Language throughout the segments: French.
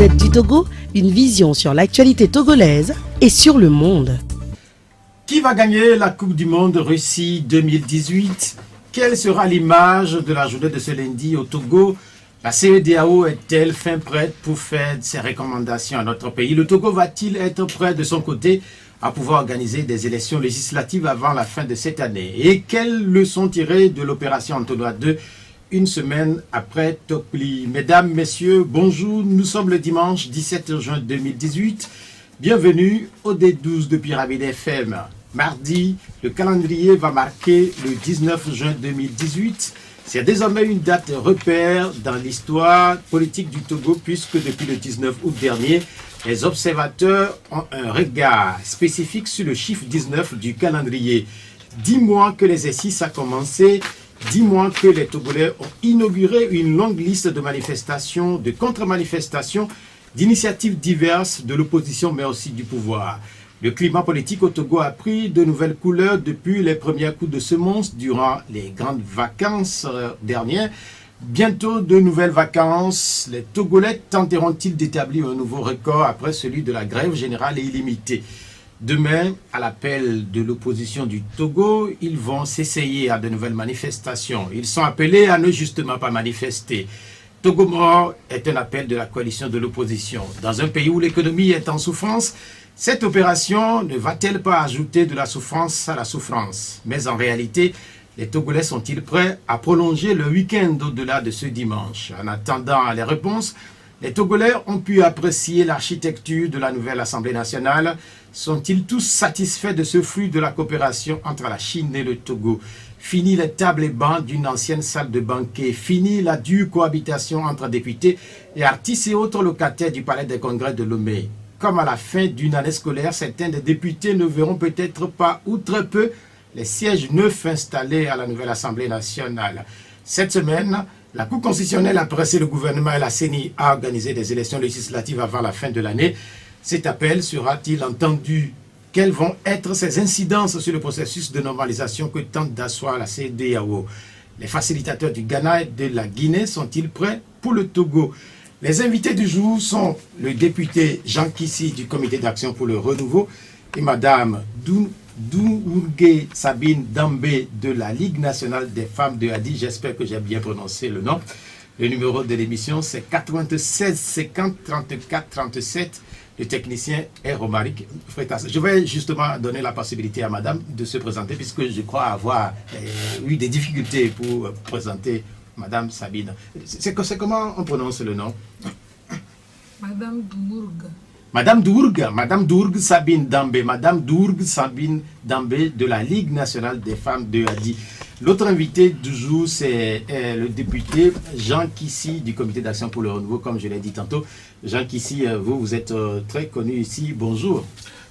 Gazette du Togo, une vision sur l'actualité togolaise et sur le monde. Qui va gagner la Coupe du Monde Russie 2018? Quelle sera l'image de la journée de ce lundi au Togo? La CEDEAO est-elle fin prête pour faire ses recommandations à notre pays? Le Togo va-t-il être prêt de son côté à pouvoir organiser des élections législatives avant la fin de cette année? Et quelles leçons tirer de l'opération Entonnoir 2 une semaine après Tokpli? Mesdames, messieurs, bonjour. Nous sommes le dimanche 17 juin 2018. Bienvenue au D12 de Pyramide FM. Mardi, le calendrier va marquer le 19 juin 2018. C'est désormais une date repère dans l'histoire politique du Togo puisque depuis le 19 août dernier, les observateurs ont un regard spécifique sur le chiffre 19 du calendrier. 10 mois que l'exercice a commencé, 10 mois que les Togolais ont inauguré une longue liste de manifestations, de contre-manifestations, d'initiatives diverses de l'opposition mais aussi du pouvoir. Le climat politique au Togo a pris de nouvelles couleurs depuis les premiers coups de semonce durant les grandes vacances dernières. Bientôt de nouvelles vacances. Les Togolais tenteront-ils d'établir un nouveau record après celui de la grève générale et illimitée? Demain, à l'appel de l'opposition du Togo, ils vont s'essayer à de nouvelles manifestations. Ils sont appelés à ne justement pas manifester. Togo mort est un appel de la coalition de l'opposition. Dans un pays où l'économie est en souffrance, cette opération ne va-t-elle pas ajouter de la souffrance à la souffrance? Mais en réalité, les Togolais sont-ils prêts à prolonger le week-end au-delà de ce dimanche? En attendant les réponses, les Togolais ont pu apprécier l'architecture de la nouvelle Assemblée nationale. Sont-ils tous satisfaits de ce fruit de la coopération entre la Chine et le Togo? Fini les tables et bancs d'une ancienne salle de banquet. Fini la dure cohabitation entre députés et artistes et autres locataires du palais des congrès de Lomé. Comme à la fin d'une année scolaire, certains des députés ne verront peut-être pas ou très peu les sièges neufs installés à la nouvelle Assemblée nationale. Cette semaine, la Cour constitutionnelle a pressé le gouvernement et la CENI à organiser des élections législatives avant la fin de l'année. Cet appel sera-t-il entendu? Quelles vont être ses incidences sur le processus de normalisation que tente d'asseoir la CEDEAO? Les facilitateurs du Ghana et de la Guinée sont-ils prêts pour le Togo? Les invités du jour sont le député Jean Kissi du Comité d'action pour le renouveau et Madame Dourgue Sabine Dambé de la Ligue nationale des femmes de Hadi. J'espère que j'ai bien prononcé le nom. Le numéro de l'émission, c'est 96 50 34 37. Le technicien est Romaric Freitas. Je vais justement donner la possibilité à Madame de se présenter puisque je crois avoir eu des difficultés pour présenter Madame Sabine. C'est comment on prononce le nom? Madame Dourgue. Madame Dourgue Sabine Dambé. Madame Dourgue Sabine Dambé de la Ligue nationale des femmes de Hadi. L'autre invité du jour, c'est le député Jean Kissi du Comité d'action pour le renouveau, comme je l'ai dit tantôt. Jean Kissi, vous êtes très connu ici. Bonjour.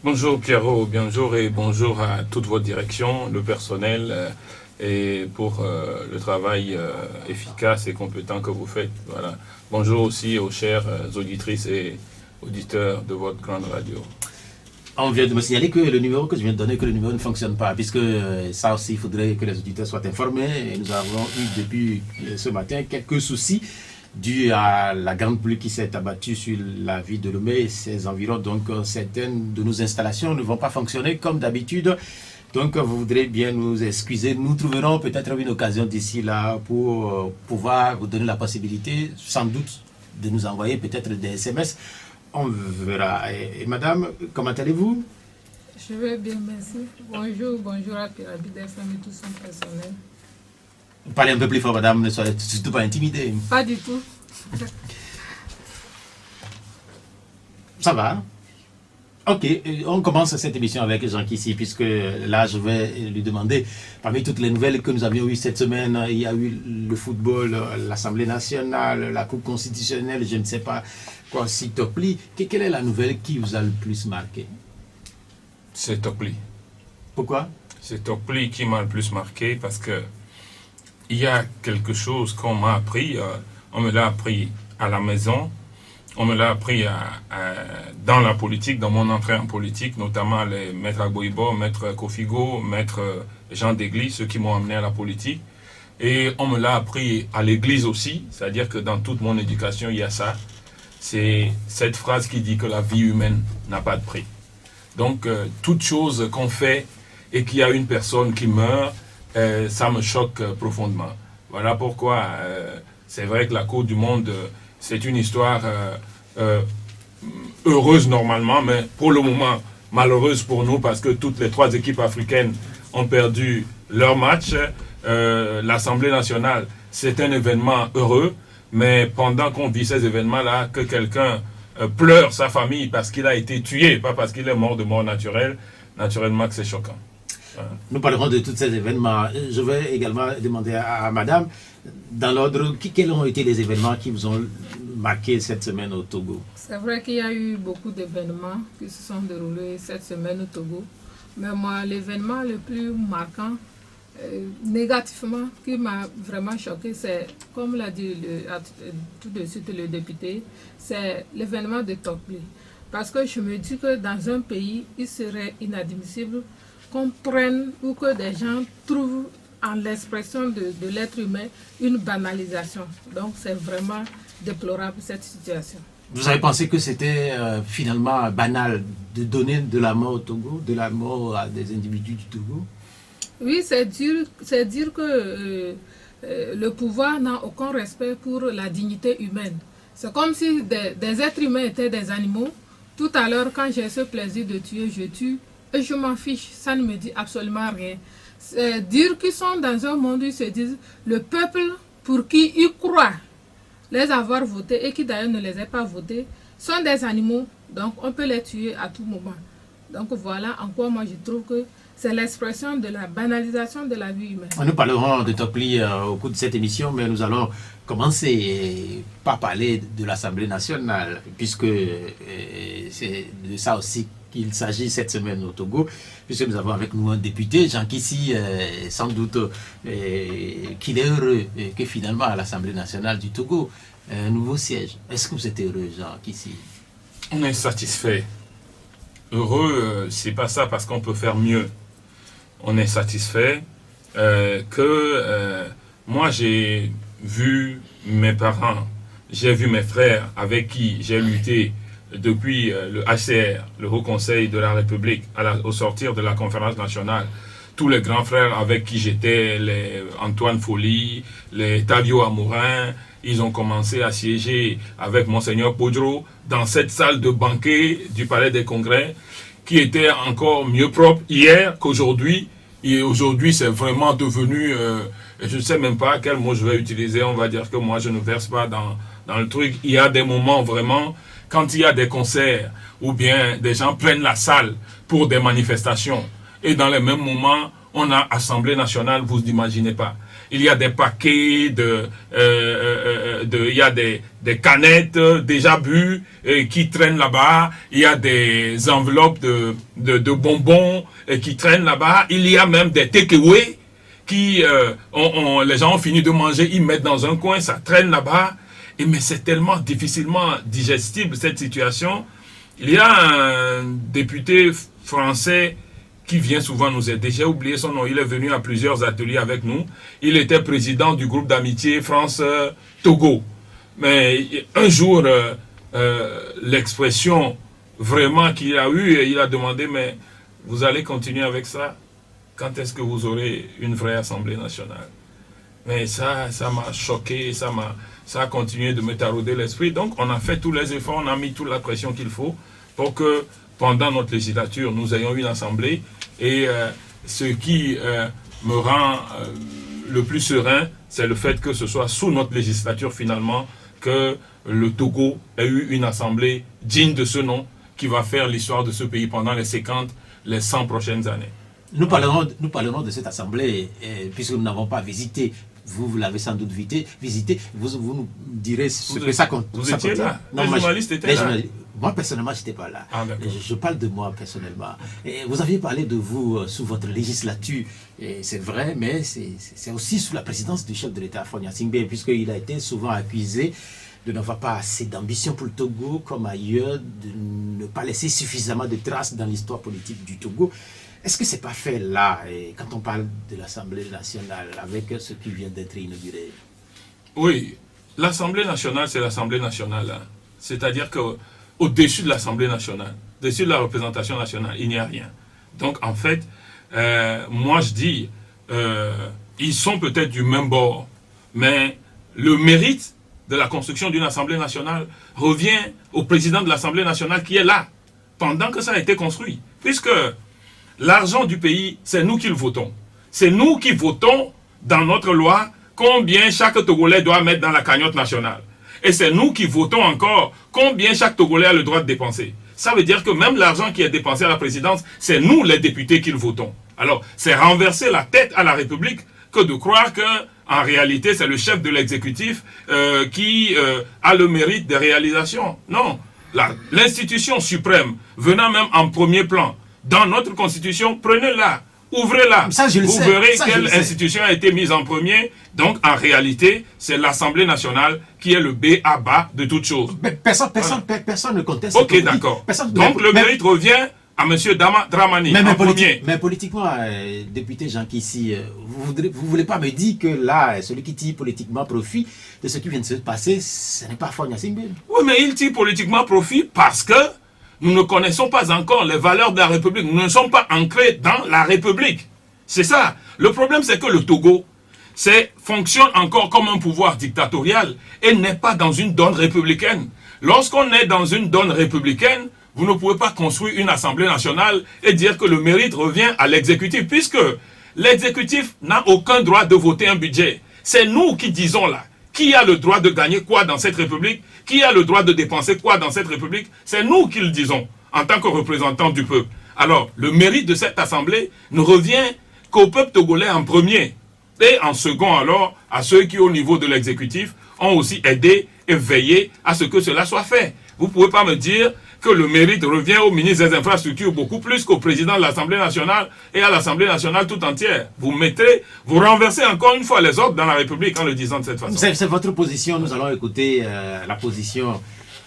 Bonjour Pierrot, bonjour et bonjour à toute votre direction, le personnel et pour le travail efficace et compétent que vous faites. Voilà. Bonjour aussi aux chères auditrices et auditeurs de votre grande radio. On vient de me signaler que le numéro que je viens de donner, que le numéro ne fonctionne pas, puisque ça aussi, il faudrait que les auditeurs soient informés. Et nous avons eu depuis ce matin quelques soucis dus à la grande pluie qui s'est abattue sur la ville de Lomé et ses environs. Donc certaines de nos installations ne vont pas fonctionner comme d'habitude. Donc vous voudrez bien nous excuser. Nous trouverons peut-être une occasion d'ici là pour pouvoir vous donner la possibilité, sans doute, de nous envoyer peut-être des SMS. On verra. Et madame, comment allez-vous? Je vais bien, merci. Bonjour à Pyramide FM et tout son personnel. Parlez un peu plus fort, madame, ne soyez surtout pas intimidée. Pas du tout. Ça va? Ok, on commence cette émission avec Jean Kissi, puisque là, je vais lui demander, parmi toutes les nouvelles que nous avions eues cette semaine, il y a eu le football, l'Assemblée nationale, la Cour constitutionnelle, je ne sais pas quoi, si Tokpli. Quelle est la nouvelle qui vous a le plus marqué? C'est Tokpli. Pourquoi? C'est Tokpli qui m'a le plus marqué parce que il y a quelque chose qu'on m'a appris, on me l'a appris à la maison, on me l'a appris dans la politique, dans mon entrée en politique, notamment les maîtres Agboibo, maître Kofigo, maître Jean d'Église, ceux qui m'ont amené à la politique. Et on me l'a appris à l'église aussi, c'est-à-dire que dans toute mon éducation, il y a ça. c'est cette phrase qui dit que la vie humaine n'a pas de prix. Donc, toute chose qu'on fait et qu'il y a une personne qui meurt, ça me choque profondément. Voilà pourquoi c'est vrai que la Coupe du Monde, c'est une histoire heureuse normalement, mais pour le moment malheureuse pour nous parce que toutes les 3 équipes africaines ont perdu leur match. L'Assemblée nationale, c'est un événement heureux, mais pendant qu'on vit ces événements-là, que quelqu'un pleure sa famille parce qu'il a été tué, pas parce qu'il est mort de mort naturelle, naturellement que c'est choquant. Nous parlerons de tous ces événements. Je vais également demander à madame, dans l'ordre, quels ont été les événements qui vous ont marqué cette semaine au Togo? C'est vrai qu'il y a eu beaucoup d'événements qui se sont déroulés cette semaine au Togo. Mais moi, l'événement le plus marquant, négativement, qui m'a vraiment choqué, c'est, comme l'a dit tout de suite le député, c'est l'événement de Tokli. Parce que je me dis que dans un pays, il serait inadmissible qu'on prenne ou que des gens trouvent en l'expression de l'être humain une banalisation. Donc c'est vraiment déplorable cette situation. Vous avez pensé que c'était finalement banal de donner de la mort au Togo, de la mort à des individus du Togo? Oui, c'est dire que le pouvoir n'a aucun respect pour la dignité humaine. C'est comme si des êtres humains étaient des animaux. Tout à l'heure, quand j'ai ce plaisir de tuer, je tue. Et je m'en fiche, ça ne me dit absolument rien. C'est dire qu'ils sont dans un monde où ils se disent le peuple pour qui ils croient les avoir votés et qui d'ailleurs ne les a pas votés sont des animaux, donc on peut les tuer à tout moment. Donc voilà en quoi moi je trouve que c'est l'expression de la banalisation de la vie humaine. Nous parlerons de Tokli au cours de cette émission, mais nous allons commencer par parler de l'Assemblée nationale, puisque c'est de ça aussi qu'il s'agit cette semaine au Togo, puisque nous avons avec nous un député, Jean Kissi, sans doute qu'il est heureux que finalement à l'Assemblée nationale du Togo, un nouveau siège. Est-ce que vous êtes heureux, Jean Kissi? On est satisfait. Heureux, c'est pas ça parce qu'on peut faire mieux. On est satisfait que moi j'ai vu mes parents, j'ai vu mes frères avec qui j'ai lutté depuis le HCR, le Haut Conseil de la République, au sortir de la conférence nationale. Tous les grands frères avec qui j'étais, les Antoine Folly, les Tavio Amourin, ils ont commencé à siéger avec Monseigneur Podro dans cette salle de banquet du Palais des Congrès, qui était encore mieux propre hier qu'aujourd'hui. Et aujourd'hui, c'est vraiment devenu, je ne sais même pas quel mot je vais utiliser, on va dire que moi, je ne verse pas dans le truc. Il y a des moments vraiment, quand il y a des concerts, ou bien des gens prennent la salle pour des manifestations, et dans les mêmes moments, on a Assemblée nationale, vous n'imaginez pas. Il y a des paquets il y a des canettes déjà bues qui traînent là-bas. Il y a des enveloppes de bonbons qui traînent là-bas. Il y a même des takeaway qui, les gens ont fini de manger, ils mettent dans un coin, ça traîne là-bas. Mais c'est tellement difficilement digestible cette situation. Il y a un député français qui vient souvent nous aider. J'ai oublié son nom. Il est venu à plusieurs ateliers avec nous. Il était président du groupe d'amitié France-Togo. Mais un jour, l'expression vraiment qu'il a eue, il a demandé, mais vous allez continuer avec ça? Quand est-ce que vous aurez une vraie Assemblée nationale? Mais ça m'a choqué, ça a continué de me tarauder l'esprit. Donc on a fait tous les efforts, on a mis toute la pression qu'il faut pour que pendant notre législature, nous ayons une assemblée. Et ce qui me rend le plus serein, c'est le fait que ce soit sous notre législature finalement que le Togo ait eu une assemblée digne de ce nom qui va faire l'histoire de ce pays pendant les 50, les 100 prochaines années. Nous parlerons de cette assemblée, puisque nous n'avons pas visité. Vous l'avez sans doute visité. Vous nous direz ce que ça compte. Vous étiez là? Les journalistes étaient là? Moi, personnellement, je n'étais pas là. Ah, je parle de moi, personnellement. Et vous aviez parlé de vous sous votre législature. C'est vrai, mais c'est aussi sous la présidence du chef de l'État, Faure Gnassingbé, puisqu'il a été souvent accusé de n'avoir pas assez d'ambition pour le Togo, comme ailleurs, de ne pas laisser suffisamment de traces dans l'histoire politique du Togo. Est-ce que ce n'est pas fait là, et quand on parle de l'Assemblée nationale, avec ce qui vient d'être inauguré? Oui, l'Assemblée nationale, c'est l'Assemblée nationale. Hein. C'est-à-dire qu'au-dessus de l'Assemblée nationale, au-dessus de la représentation nationale, il n'y a rien. Donc, en fait, moi je dis, ils sont peut-être du même bord, mais le mérite de la construction d'une Assemblée nationale revient au président de l'Assemblée nationale qui est là, pendant que ça a été construit. Puisque l'argent du pays, c'est nous qui le votons. C'est nous qui votons dans notre loi combien chaque Togolais doit mettre dans la cagnotte nationale. Et c'est nous qui votons encore combien chaque Togolais a le droit de dépenser. Ça veut dire que même l'argent qui est dépensé à la présidence, c'est nous les députés qui le votons. Alors, c'est renverser la tête à la République que de croire que, en réalité, c'est le chef de l'exécutif qui a le mérite des réalisations. Non. L'institution suprême, venant même en premier plan, dans notre constitution, prenez-la, ouvrez-la. Vous verrez quelle institution a été mise en premier. Donc, en réalité, c'est l'Assemblée nationale qui est le B à bas de toute chose. Mais personne ne conteste. Ok, d'accord. Donc, le mérite revient à M. Dramani, en premier. Mais politiquement, député Jean Kissi, vous ne voulez pas me dire que là, celui qui tire politiquement profit de ce qui vient de se passer, ce n'est pas Fogna Singbe? Oui, mais il tire politiquement profit parce que nous ne connaissons pas encore les valeurs de la République. Nous ne sommes pas ancrés dans la République. C'est ça. Le problème, c'est que le Togo fonctionne encore comme un pouvoir dictatorial et n'est pas dans une donne républicaine. Lorsqu'on est dans une donne républicaine, vous ne pouvez pas construire une Assemblée nationale et dire que le mérite revient à l'exécutif, puisque l'exécutif n'a aucun droit de voter un budget. C'est nous qui disons là, qui a le droit de gagner quoi dans cette République, qui a le droit de dépenser quoi dans cette République. C'est nous qui le disons, en tant que représentants du peuple. Alors, le mérite de cette Assemblée ne revient qu'au peuple togolais en premier. Et en second, alors, à ceux qui, au niveau de l'exécutif, ont aussi aidé et veillé à ce que cela soit fait. Vous ne pouvez pas me dire que le mérite revient au ministre des Infrastructures beaucoup plus qu'au président de l'Assemblée nationale et à l'Assemblée nationale tout entière. Vous renversez encore une fois les ordres dans la République en le disant de cette façon. C'est votre position. Nous allons écouter la position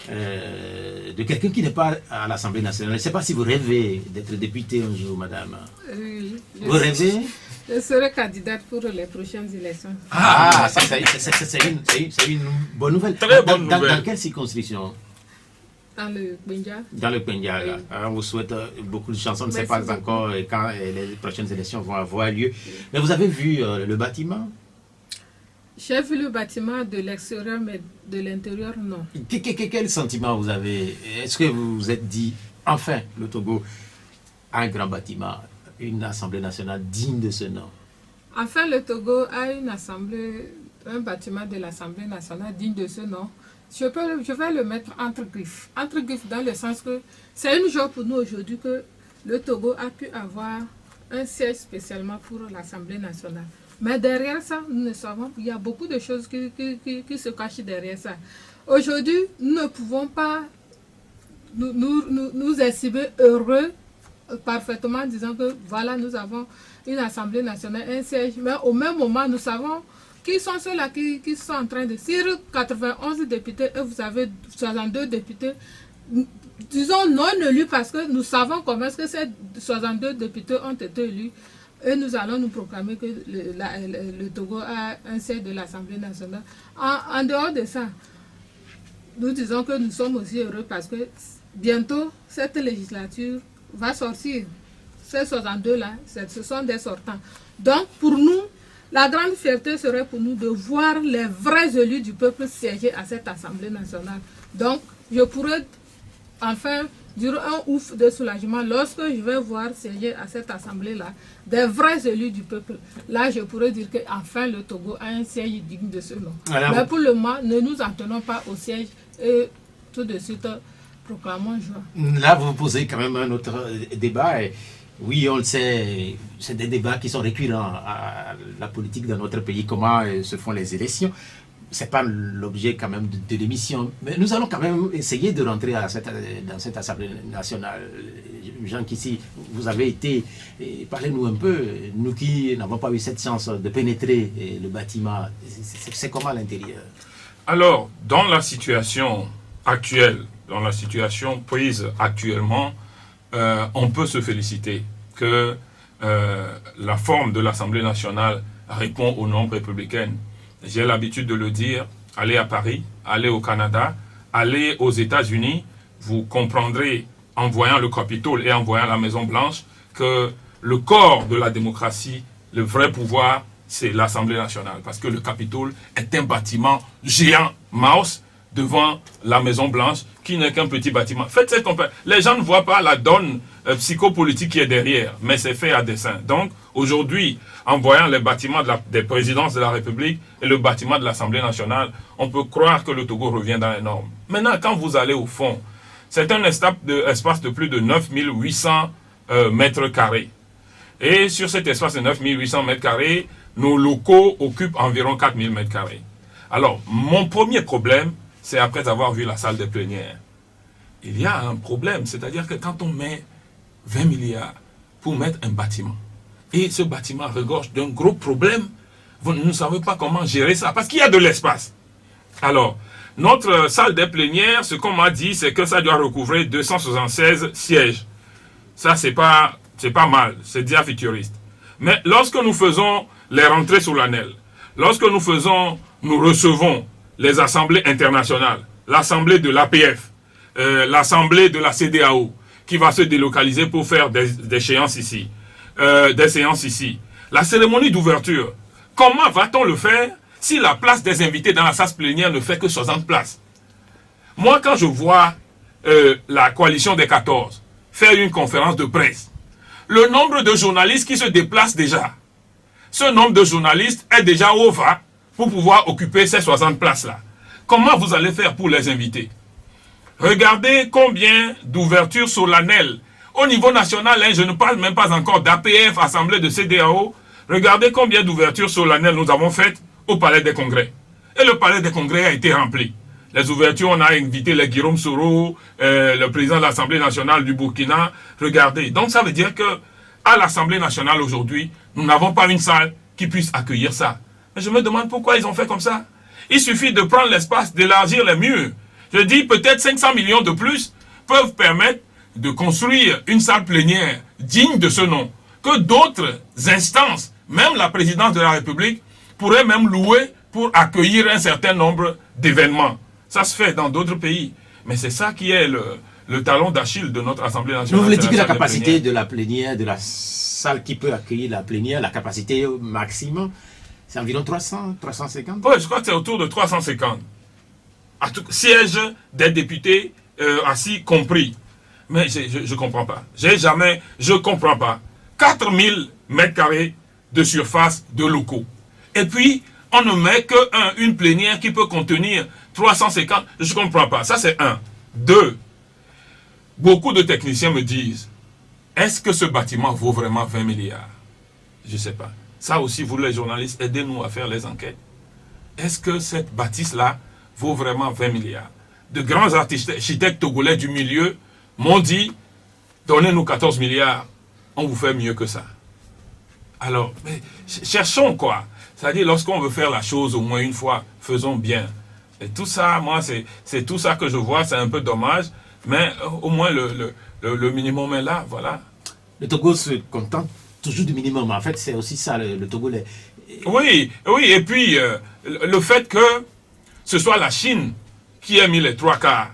de quelqu'un qui n'est pas à l'Assemblée nationale. Je ne sais pas si vous rêvez d'être député un jour, madame. Oui. Vous rêvez? Je serai candidate pour les prochaines élections. Ah, c'est une bonne nouvelle. Très bonne nouvelle. Dans quelle circonscription? Dans le Kwenja. Dans le Kwenja, oui. On vous souhaite beaucoup de chance. On ne sait Merci pas beaucoup. encore quand les prochaines élections vont avoir lieu. Mais vous avez vu le bâtiment? J'ai vu le bâtiment de l'extérieur, mais de l'intérieur, non. Quel sentiment vous avez? Est-ce que vous vous êtes dit, enfin, le Togo a un grand bâtiment, une Assemblée nationale digne de ce nom? Enfin, le Togo a un bâtiment de l'Assemblée nationale digne de ce nom. Je vais le mettre entre griffes. Entre griffes dans le sens que c'est une joie pour nous aujourd'hui que le Togo a pu avoir un siège spécialement pour l'Assemblée nationale. Mais derrière ça, nous ne savons, il y a beaucoup de choses qui se cachent derrière ça. Aujourd'hui, nous ne pouvons pas nous estimer heureux parfaitement en disant que voilà, nous avons une Assemblée nationale, un siège. Mais au même moment, nous savons qui sont ceux-là qui sont en train de... Sur 91 députés, et vous avez 62 députés, disons non élus parce que nous savons comment est-ce que ces 62 députés ont été élus. Et nous allons nous proclamer que le Togo a un siège de l'Assemblée nationale. En dehors de ça, nous disons que nous sommes aussi heureux parce que bientôt, cette législature va sortir. Ces 62-là, ce sont des sortants. Donc, pour nous, la grande fierté serait pour nous de voir les vrais élus du peuple siéger à cette Assemblée nationale. Donc, je pourrais enfin dire un ouf de soulagement lorsque je vais voir siéger à cette Assemblée-là des vrais élus du peuple. Là, je pourrais dire qu'enfin le Togo a un siège digne de ce nom. Alors, mais pour le moment, ne nous en tenons pas au siège et tout de suite proclamons joie. Là, vous posez quand même un autre débat. Et oui, on le sait, c'est des débats qui sont récurrents à la politique dans notre pays, comment se font les élections. Ce n'est pas l'objet quand même de l'émission, mais nous allons quand même essayer de rentrer dans cette Assemblée nationale. Jean Kissi, vous avez été, parlez-nous un peu, nous qui n'avons pas eu cette chance de pénétrer le bâtiment, c'est comment à l'intérieur? Alors, dans la situation actuelle, dans la situation prise actuellement, on peut se féliciter que la forme de l'Assemblée nationale répond aux normes républicaines. J'ai l'habitude de le dire, aller à Paris, aller au Canada, allez aux États-Unis, vous comprendrez en voyant le Capitole et en voyant la Maison Blanche que le corps de la démocratie, le vrai pouvoir, c'est l'Assemblée nationale. Parce que le Capitole est un bâtiment géant, mouse, devant la Maison Blanche, qui n'est qu'un petit bâtiment. Faites cette comparaison. Les gens ne voient pas la donne psychopolitique qui est derrière, mais c'est fait à dessein. Donc, aujourd'hui, en voyant les bâtiments des présidences de la République et le bâtiment de l'Assemblée nationale, on peut croire que le Togo revient dans les normes. Maintenant, quand vous allez au fond, c'est un espace de plus de 9800 mètres carrés. Et sur cet espace de 9800 mètres carrés, nos locaux occupent environ 4000 mètres carrés. Alors, mon premier problème, c'est après avoir vu la salle des plénières. Il y a un problème, c'est-à-dire que quand on met 20 milliards pour mettre un bâtiment, et ce bâtiment regorge d'un gros problème, vous ne savez pas comment gérer ça, parce qu'il y a de l'espace. Alors, notre salle des plénières, ce qu'on m'a dit, c'est que ça doit recouvrer 276 sièges. Ça, c'est pas mal, c'est déjà futuriste. Mais lorsque nous faisons les rentrées solennelles, lorsque nous recevons les assemblées internationales, l'assemblée de l'APF, l'assemblée de la CEDEAO, qui va se délocaliser pour faire des séances ici, la cérémonie d'ouverture, comment va-t-on le faire si la place des invités dans la salle plénière ne fait que 60 places? Moi, quand je vois la coalition des 14 faire une conférence de presse, le nombre de journalistes qui se déplacent déjà, ce nombre de journalistes est déjà au va pour pouvoir occuper ces 60 places-là. Comment vous allez faire pour les inviter? Regardez combien d'ouvertures solennelles. Au niveau national, je ne parle même pas encore d'APF, Assemblée de CEDEAO. Regardez combien d'ouvertures solennelles nous avons faites au Palais des Congrès. Et le Palais des Congrès a été rempli. Les ouvertures, on a invité les Guillaume Soro, le président de l'Assemblée nationale du Burkina. Regardez. Donc ça veut dire que à l'Assemblée nationale aujourd'hui, nous n'avons pas une salle qui puisse accueillir ça. Mais je me demande pourquoi ils ont fait comme ça. Il suffit de prendre l'espace, d'élargir les murs. Je dis peut-être 500 millions de plus peuvent permettre de construire une salle plénière digne de ce nom. Que d'autres instances, même la présidence de la République, pourraient même louer pour accueillir un certain nombre d'événements. Ça se fait dans d'autres pays. Mais c'est ça qui est le talon d'Achille de notre Assemblée nationale. Vous voulez dire que la capacité de la plénière, de la salle qui peut accueillir la plénière, la capacité maximum, c'est environ 300, 350? Oui, je crois que c'est autour de 350. Sièges des députés assis compris. Mais je ne comprends pas. Je ne comprends pas. 4000 mètres carrés de surface de locaux. Et puis, on ne met qu'une plénière qui peut contenir 350. Je ne comprends pas. Ça, c'est un. Deux, beaucoup de techniciens me disent, est-ce que ce bâtiment vaut vraiment 20 milliards? Je ne sais pas. Ça aussi, vous les journalistes, aidez-nous à faire les enquêtes. Est-ce que cette bâtisse-là vaut vraiment 20 milliards? De grands architectes togolais du milieu m'ont dit, donnez-nous 14 milliards, on vous fait mieux que ça. Alors, mais cherchons quoi. C'est-à-dire, lorsqu'on veut faire la chose au moins une fois, faisons bien. Et tout ça, moi, c'est tout ça que je vois, c'est un peu dommage, mais au moins le minimum est là, voilà. Le Togo se contente toujours du minimum. En fait, c'est aussi ça, le Togolais. Oui, et puis, le fait que ce soit la Chine qui ait mis les 3/4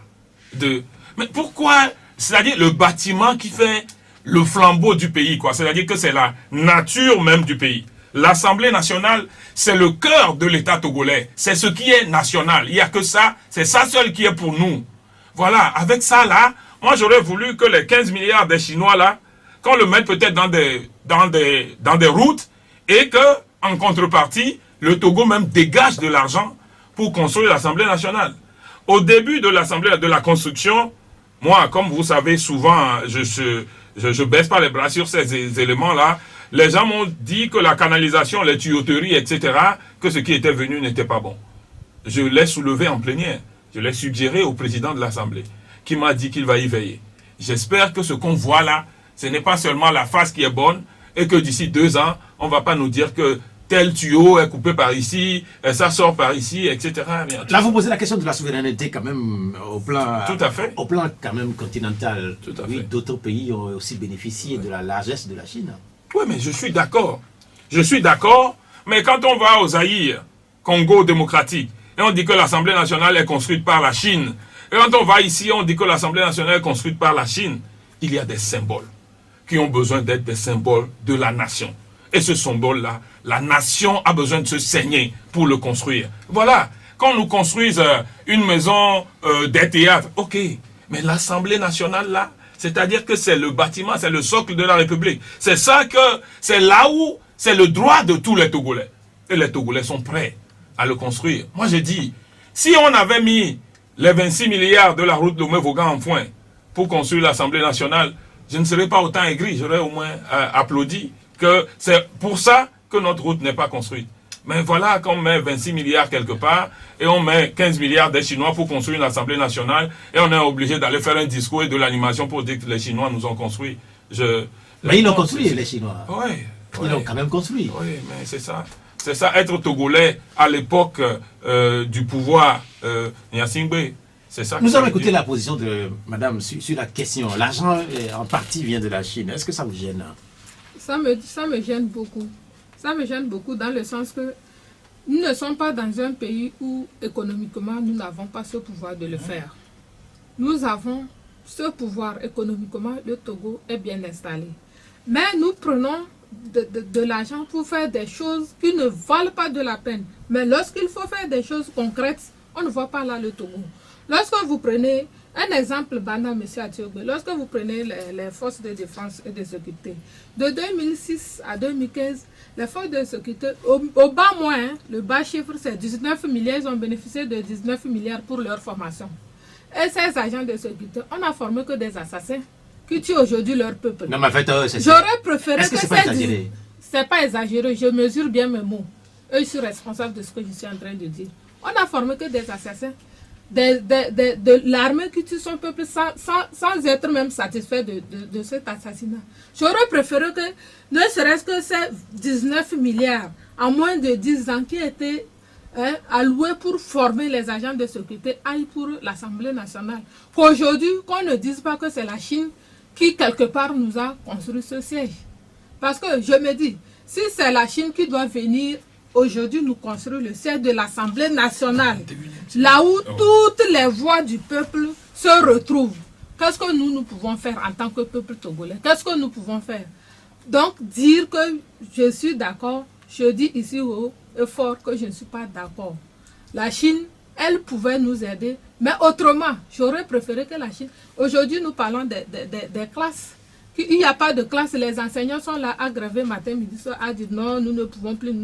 de... Mais pourquoi? C'est-à-dire le bâtiment qui fait le flambeau du pays, quoi. C'est-à-dire que c'est la nature même du pays. L'Assemblée nationale, c'est le cœur de l'État togolais. C'est ce qui est national. Il n'y a que ça. C'est ça seul qui est pour nous. Voilà. Avec ça, là, moi, j'aurais voulu que les 15 milliards des Chinois, là, qu'on le mette peut-être dans des routes et que, en contrepartie, le Togo même dégage de l'argent pour construire l'Assemblée nationale. Au début de l'Assemblée, de la construction, moi, comme vous savez, souvent, je baisse pas les bras sur ces éléments-là. Les gens m'ont dit que la canalisation, les tuyauteries, etc., que ce qui était venu n'était pas bon. Je l'ai soulevé en plénière. Je l'ai suggéré au président de l'Assemblée, qui m'a dit qu'il va y veiller. J'espère que ce qu'on voit là, ce n'est pas seulement la face qui est bonne, et que d'ici 2 ans, on ne va pas nous dire que tel tuyau est coupé par ici, ça sort par ici, etc. Là, vous posez la question de la souveraineté quand même au plan, tout à fait. Au plan quand même continental. Tout à oui, fait. D'autres pays ont aussi bénéficié de la largesse de la Chine. Oui, mais je suis d'accord. Je suis d'accord, mais quand on va au Zaïre, Congo démocratique, et on dit que l'Assemblée nationale est construite par la Chine, Et quand on va ici, on dit que l'Assemblée nationale est construite par la Chine. Il y a des symboles qui ont besoin d'être des symboles de la nation. Et ce symbole-là, la nation a besoin de se saigner pour le construire. Voilà, quand nous construisons une maison des théâtres, ok, mais l'Assemblée nationale, là, c'est-à-dire que c'est le bâtiment, c'est le socle de la République. C'est ça que, c'est là où, c'est le droit de tous les Togolais. Et les Togolais sont prêts à le construire. Moi, j'ai dit, si on avait mis les 26 milliards de la route Lomé-Vaughan en foin pour construire l'Assemblée nationale, je ne serais pas autant aigri, j'aurais au moins applaudi que c'est pour ça que notre route n'est pas construite. Mais voilà qu'on met 26 milliards quelque part et on met 15 milliards des Chinois pour construire une Assemblée nationale et on est obligé d'aller faire un discours et de l'animation pour dire que les Chinois nous ont construit. Mais ils l'ont construit, les Chinois. Oui. Ils l'ont quand même construit. Oui, mais c'est ça. C'est ça, être Togolais à l'époque du pouvoir Nyasingbe. C'est ça. Nous allons écouter la position de madame sur la question. L'argent, en partie, vient de la Chine. Est-ce que ça vous gêne? Ça me gêne beaucoup. Ça me gêne beaucoup dans le sens que nous ne sommes pas dans un pays où économiquement nous n'avons pas ce pouvoir de le faire. Nous avons ce pouvoir économiquement, le Togo est bien installé. Mais nous prenons de l'argent pour faire des choses qui ne valent pas de la peine. Mais lorsqu'il faut faire des choses concrètes, on ne voit pas là le Togo. Lorsque vous prenez un exemple banal, M. Atiobe, lorsque vous prenez les forces de défense et de sécurité, de 2006 à 2015, les forces de sécurité, au bas moins, le bas chiffre c'est 19 milliards, ils ont bénéficié de 19 milliards pour leur formation. Et ces agents de sécurité, on n'a formé que des assassins qui tuent aujourd'hui leur peuple. Non, mais en fait, j'aurais préféré que c'est pas exagéré? C'est pas exagéré, je mesure bien mes mots. Eux, je suis responsable de ce que je suis en train de dire. On n'a formé que des assassins. De l'armée qui tue son peuple sans être même satisfait de cet assassinat. J'aurais préféré que, ne serait-ce que ces 19 milliards en moins de 10 ans qui étaient alloués pour former les agents de sécurité aillent pour l'Assemblée nationale. Qu'aujourd'hui, qu'on ne dise pas que c'est la Chine qui, quelque part, nous a construit ce siège. Parce que je me dis, si c'est la Chine qui doit venir aujourd'hui nous construire le siège de l'Assemblée nationale, là où toutes les voix du peuple se retrouvent. Qu'est-ce que nous pouvons faire en tant que peuple togolais? Qu'est-ce que nous pouvons faire? Donc, dire que je suis d'accord, je dis ici haut et fort que je ne suis pas d'accord. La Chine, elle pouvait nous aider, mais autrement, j'aurais préféré que la Chine... Aujourd'hui, nous parlons des classes. Il n'y a pas de classe, les enseignants sont là à gréver matin, midi, soir, à dire non, nous ne pouvons plus,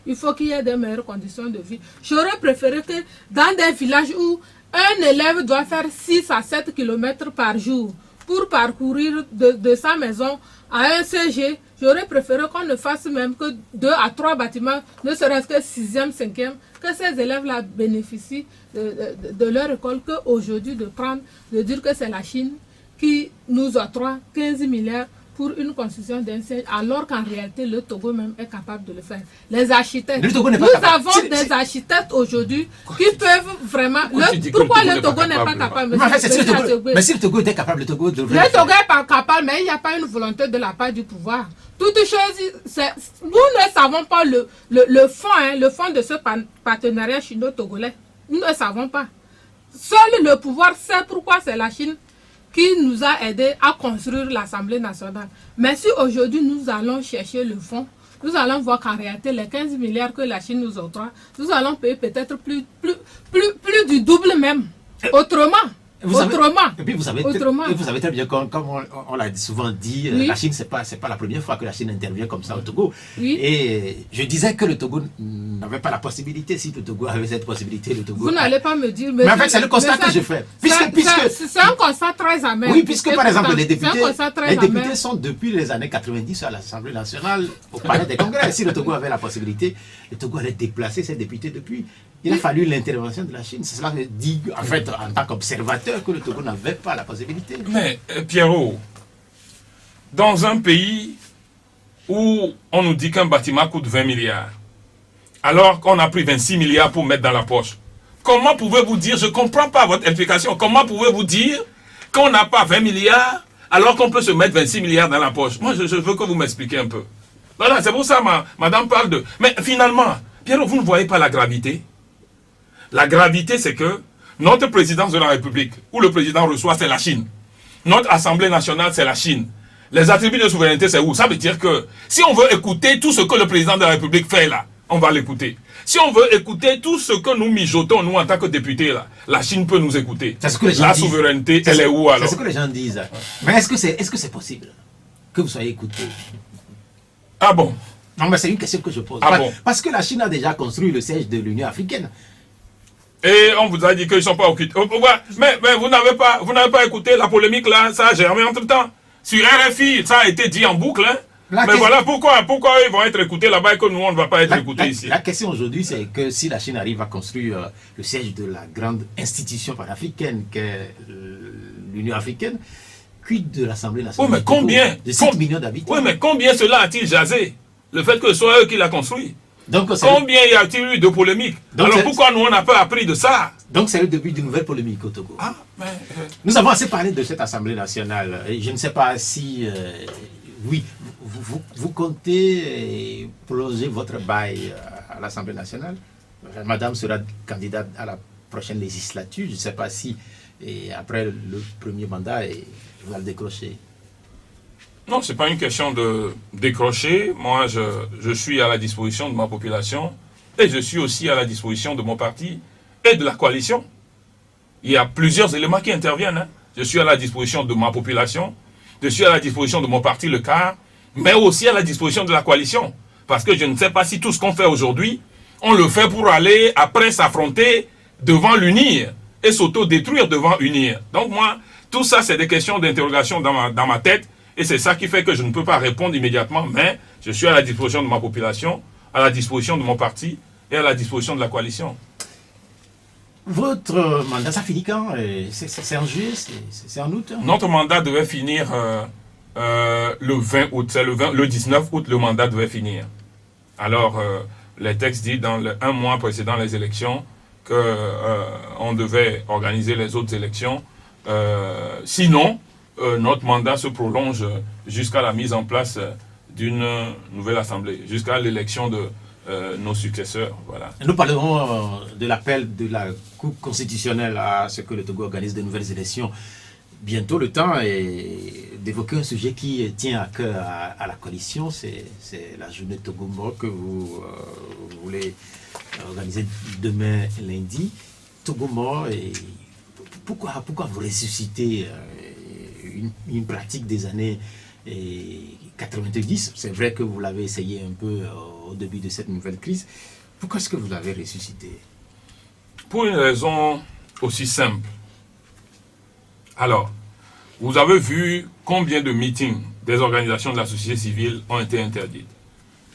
il faut qu'il y ait de meilleures conditions de vie. J'aurais préféré que dans des villages où un élève doit faire 6 à 7 km par jour pour parcourir de sa maison à un CG, j'aurais préféré qu'on ne fasse même que 2 à 3 bâtiments, ne serait-ce que 6e, 5e, que ces élèves-là bénéficient de leur école, qu'aujourd'hui de dire que c'est la Chine qui nous octroie 15 milliards pour une construction d'un siège, alors qu'en réalité, le Togo même est capable de le faire. Les architectes, nous avons des architectes aujourd'hui qui peuvent vraiment... Pourquoi le Togo n'est pas capable? Mais si le Togo était capable, le Togo devrait... Le Togo n'est pas capable, mais il n'y a pas une volonté de la part du pouvoir. Toute chose, nous ne savons pas le fond de ce partenariat chino-togolais. Nous ne savons pas. Seul le pouvoir sait pourquoi c'est la Chine qui nous a aidés à construire l'Assemblée nationale. Mais si aujourd'hui nous allons chercher le fond, nous allons voir qu'en réalité, les 15 milliards que la Chine nous octroie, nous allons payer peut-être plus du double même. Autrement. Et puis vous savez très bien, comme on l'a souvent dit, oui. La Chine, c'est pas la première fois que la Chine intervient comme ça au Togo. Oui. Et je disais que le Togo n'avait pas la possibilité. Si le Togo avait cette possibilité, le Togo... Vous n'allez pas me dire... Mais en fait, c'est le constat que je fais. C'est un constat très amer. Oui, puisque par exemple, les députés sont depuis les années 90 à l'Assemblée nationale, au palais des congrès. Si le Togo avait la possibilité, le Togo allait déplacer ses députés depuis. Il a fallu l'intervention de la Chine. C'est cela que je dis, en fait, en tant qu'observateur, que le Togo n'avait pas la possibilité. Mais, Pierrot, dans un pays où on nous dit qu'un bâtiment coûte 20 milliards, alors qu'on a pris 26 milliards pour mettre dans la poche, comment pouvez-vous dire, je ne comprends pas votre explication, comment pouvez-vous dire qu'on n'a pas 20 milliards alors qu'on peut se mettre 26 milliards dans la poche? Moi, je veux que vous m'expliquiez un peu. Voilà, c'est pour ça, madame parle de... Mais finalement, Pierrot, vous ne voyez pas la gravité? La gravité, c'est que Notre présidence de la République, où le président reçoit, c'est la Chine. Notre Assemblée nationale, c'est la Chine. Les attributs de souveraineté, c'est où? Ça veut dire que si on veut écouter tout ce que le président de la République fait là, on va l'écouter. Si on veut écouter tout ce que nous mijotons, nous, en tant que députés, là, la Chine peut nous écouter. C'est ce que les gens la disent. souveraineté, elle est où alors? C'est ce que les gens disent. Mais est-ce que c'est possible que vous soyez écouté? Ah bon? Non, mais c'est une question que je pose. Ah bon? Parce que la Chine a déjà construit le siège de l'Union africaine. Et on vous a dit qu'ils ne sont pas occupés. Mais vous n'avez pas écouté la polémique là, ça a germé entre temps. Sur RFI, ça a été dit en boucle. Hein. Mais voilà pourquoi ils vont être écoutés là-bas et que nous, on ne va pas être écoutés ici. La question aujourd'hui, c'est que si la Chine arrive à construire le siège de la grande institution panafricaine qu'est l'Union africaine, quid de l'Assemblée nationale? Oui, mais combien? De 7 millions d'habitants. Oui, mais combien cela a-t-il jasé? Le fait que ce soit eux qui l'a construit. Donc, combien y a-t-il eu de polémiques? Alors pourquoi nous, on n'a pas appris de ça? Donc c'est le début d'une nouvelle polémique au Togo. Ah, mais, Nous avons assez parlé de cette Assemblée nationale. Et je ne sais pas si... oui, vous comptez prolonger votre bail à l'Assemblée nationale. Madame sera candidate à la prochaine législature. Je ne sais pas si, après le premier mandat, vous allez le décrocher. Non, ce n'est pas une question de décrocher. Moi, je suis à la disposition de ma population et je suis aussi à la disposition de mon parti et de la coalition. Il y a plusieurs éléments qui interviennent. Hein. Je suis à la disposition de ma population, je suis à la disposition de mon parti, le CAR, mais aussi à la disposition de la coalition. Parce que je ne sais pas si tout ce qu'on fait aujourd'hui, on le fait pour aller après s'affronter devant l'UNIR et s'auto-détruire devant UNIR. Donc moi, tout ça, c'est des questions d'interrogation dans ma tête. Et c'est ça qui fait que je ne peux pas répondre immédiatement, mais je suis à la disposition de ma population, à la disposition de mon parti et à la disposition de la coalition. Votre mandat, ça finit quand? C'est en juillet? C'est en août? Notre mandat devait finir le 20 août. C'est le 19 août, le mandat devait finir. Alors, les textes disent dans un mois précédant les élections qu'on devait organiser les autres élections. Sinon, notre mandat se prolonge jusqu'à la mise en place d'une nouvelle assemblée, jusqu'à l'élection de nos successeurs. Voilà. Nous parlerons de l'appel de la Cour constitutionnelle à ce que le Togo organise de nouvelles élections. Bientôt, le temps est d'évoquer un sujet qui tient à cœur à la coalition, c'est la journée Togo-Mort que vous voulez organiser demain lundi. Togo-Mort, pourquoi vous ressuscitez une pratique des années 90? C'est vrai que vous l'avez essayé un peu au début de cette nouvelle crise. Pourquoi est-ce que vous l'avez ressuscité? Pour une raison aussi simple. Alors, vous avez vu combien de meetings des organisations de la société civile ont été interdites.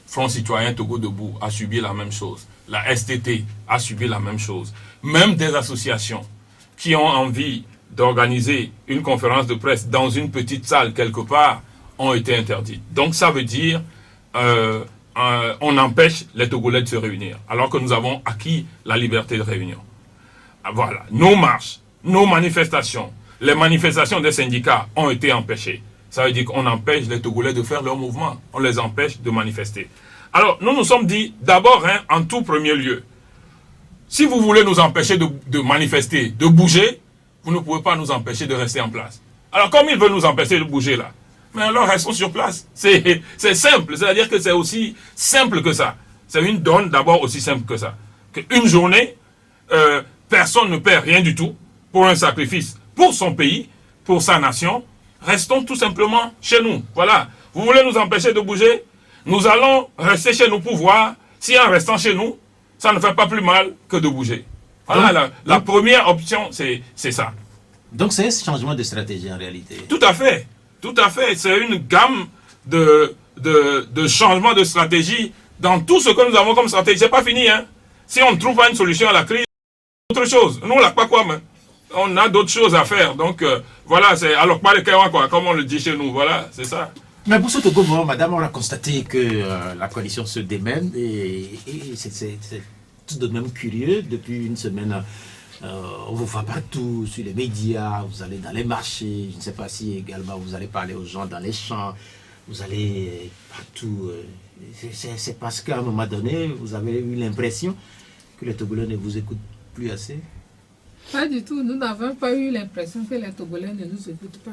Front citoyen Togo Debout a subi la même chose. La STT a subi la même chose. Même des associations qui ont envie d'organiser une conférence de presse dans une petite salle quelque part ont été interdites. Donc ça veut dire on empêche les Togolais de se réunir alors que nous avons acquis la liberté de réunion. Voilà, nos marches, nos manifestations, les manifestations des syndicats ont été empêchées. Ça veut dire qu'on empêche les Togolais de faire leur mouvement. On les empêche de manifester. Alors, nous nous sommes dit, d'abord, en tout premier lieu, si vous voulez nous empêcher de manifester, de bouger, vous ne pouvez pas nous empêcher de rester en place. Alors, comme ils veulent nous empêcher de bouger là, mais alors restons sur place. C'est simple, c'est-à-dire que c'est aussi simple que ça. C'est une donne d'abord aussi simple que ça. Qu'une journée, personne ne perd rien du tout pour un sacrifice pour son pays, pour sa nation. Restons tout simplement chez nous. Voilà. Vous voulez nous empêcher de bouger? Nous allons rester chez nous pour voir si en restant chez nous, ça ne fait pas plus mal que de bouger. Voilà, la première option, c'est ça. Donc c'est un changement de stratégie en réalité. Tout à fait. Tout à fait. C'est une gamme de changements de stratégie dans tout ce que nous avons comme stratégie. C'est pas fini, hein. Si on ne trouve pas une solution à la crise, autre chose. Nous, on n'a pas quoi, mais on a d'autres choses à faire. Donc, voilà, c'est alors pas le cas, quoi, comme on le dit chez nous. Voilà, c'est ça. Mais pour ce Togo, madame, on a constaté que la coalition se démène et c'est tout de même curieux. Depuis une semaine, on vous voit partout sur les médias, vous allez dans les marchés. Je ne sais pas si également vous allez parler aux gens dans les champs. Vous allez partout. C'est parce qu'à un moment donné, vous avez eu l'impression que les Togolais ne vous écoutent plus assez. Pas du tout. Nous n'avons pas eu l'impression que les Togolais ne nous écoutent pas.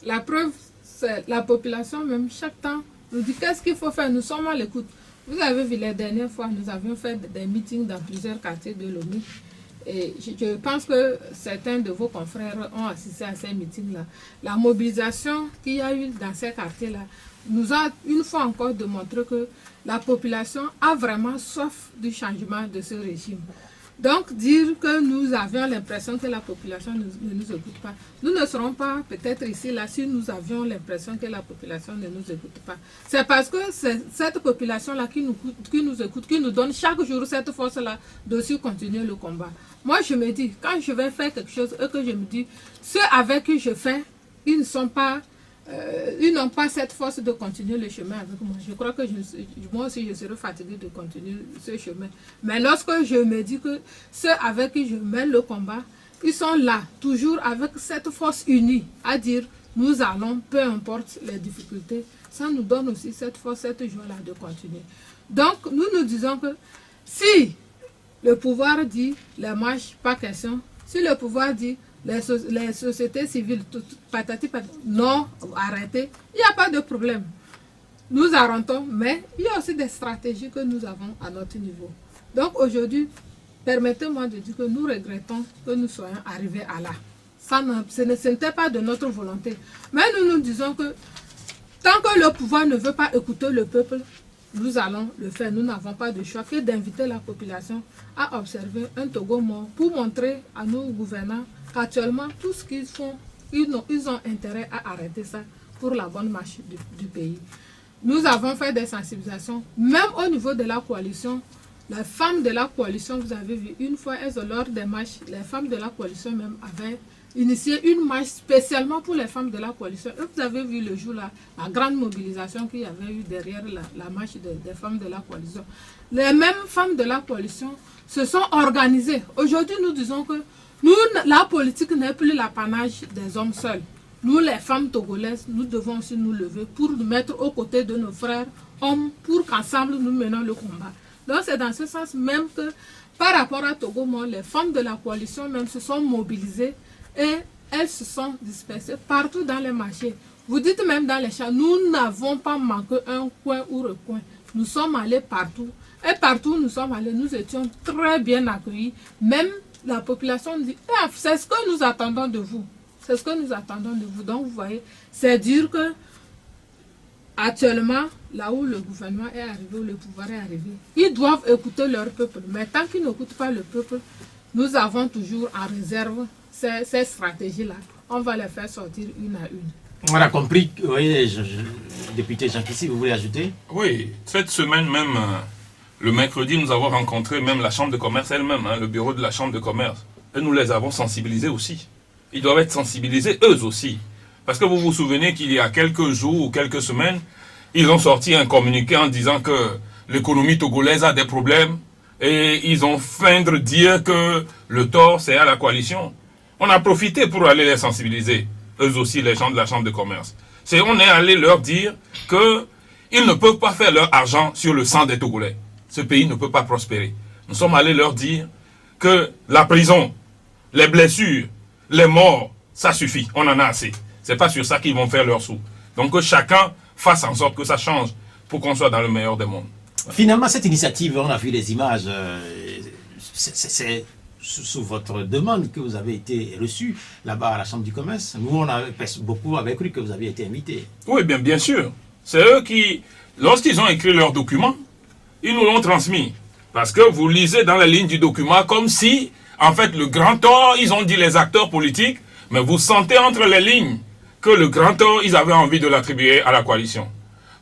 La preuve, c'est la population même, chaque temps, nous dit qu'est-ce qu'il faut faire. Nous sommes à l'écoute. Vous avez vu les dernières fois, nous avions fait des meetings dans plusieurs quartiers de Lomé. Et je pense que certains de vos confrères ont assisté à ces meetings-là. La mobilisation qu'il y a eu dans ces quartiers-là nous a une fois encore démontré que la population a vraiment soif du changement de ce régime. Donc, dire que nous avions l'impression que la population ne nous écoute pas, nous ne serons pas peut-être ici là si nous avions l'impression que la population ne nous écoute pas. C'est parce que c'est cette population-là qui nous écoute, qui nous donne chaque jour cette force-là de continuer le combat. Moi, je me dis, quand je vais faire quelque chose et que je me dis, ceux avec qui je fais, ils n'ont pas cette force de continuer le chemin avec moi. Je crois que moi aussi, je serai fatiguée de continuer ce chemin. Mais lorsque je me dis que ceux avec qui je mène le combat, ils sont là, toujours avec cette force unie, à dire, nous allons, peu importe les difficultés, ça nous donne aussi cette force, cette joie-là de continuer. Donc, nous disons que si le pouvoir dit, les marches, pas question, si le pouvoir dit, les sociétés civiles, patati, non, arrêtez, il n'y a pas de problème. Nous arrêtons, mais il y a aussi des stratégies que nous avons à notre niveau. Donc aujourd'hui, permettez-moi de dire que nous regrettons que nous soyons arrivés à là. Ce n'était pas de notre volonté. Mais nous disons que tant que le pouvoir ne veut pas écouter le peuple, nous allons le faire. Nous n'avons pas de choix que d'inviter la population à observer un Togo mort pour montrer à nos gouvernants qu'actuellement, tout ce qu'ils font, ils ont intérêt à arrêter ça pour la bonne marche du pays. Nous avons fait des sensibilisations, même au niveau de la coalition. Les femmes de la coalition, vous avez vu, une fois, lors des marches, les femmes de la coalition même avaient initié une marche spécialement pour les femmes de la coalition. Et vous avez vu le jour-là, la grande mobilisation qu'il y avait eu derrière la marche des femmes de la coalition. Les mêmes femmes de la coalition se sont organisées. Aujourd'hui, nous disons que la politique n'est plus l'apanage des hommes seuls. Nous, les femmes togolaises, nous devons aussi nous lever pour nous mettre aux côtés de nos frères hommes pour qu'ensemble nous menons le combat. Donc c'est dans ce sens même que par rapport à Togo, les femmes de la coalition même se sont mobilisées et elles se sont dispersées partout dans les marchés. Vous dites même dans les champs, nous n'avons pas manqué un coin ou recoin. Nous sommes allés partout. Et partout où nous sommes allés, nous étions très bien accueillis. Même la population dit, c'est ce que nous attendons de vous. C'est ce que nous attendons de vous. Donc vous voyez, c'est dire que actuellement, là où le gouvernement est arrivé, où le pouvoir est arrivé, ils doivent écouter leur peuple. Mais tant qu'ils n'écoutent pas le peuple, nous avons toujours en réserve ces stratégies-là. On va les faire sortir une à une. On a compris. Oui, député Jean-Kissi, vous voulez ajouter? Oui, cette semaine même, le mercredi, nous avons rencontré même la Chambre de commerce elle-même, le bureau de la Chambre de commerce. Et nous les avons sensibilisés aussi. Ils doivent être sensibilisés eux aussi. Parce que vous vous souvenez qu'il y a quelques jours ou quelques semaines, ils ont sorti un communiqué en disant que l'économie togolaise a des problèmes et ils ont feindre dire que le tort c'est à la coalition. On a profité pour aller les sensibiliser, eux aussi les gens de la Chambre de commerce. On est allé leur dire qu'ils ne peuvent pas faire leur argent sur le sang des Togolais. Ce pays ne peut pas prospérer. Nous sommes allés leur dire que la prison, les blessures, les morts, ça suffit, on en a assez. C'est pas sur ça qu'ils vont faire leur sous. Donc que chacun fasse en sorte que ça change pour qu'on soit dans le meilleur des mondes. Finalement, cette initiative, on a vu les images, c'est sous votre demande que vous avez été reçu là-bas à la Chambre du commerce. Nous, beaucoup avaient cru que vous aviez été invité. Oui, bien sûr. C'est eux qui, lorsqu'ils ont écrit leurs documents, ils nous l'ont transmis. Parce que vous lisez dans la ligne du document comme si, en fait, le grand tort, ils ont dit les acteurs politiques, mais vous sentez entre les lignes que le grand tort, ils avaient envie de l'attribuer à la coalition.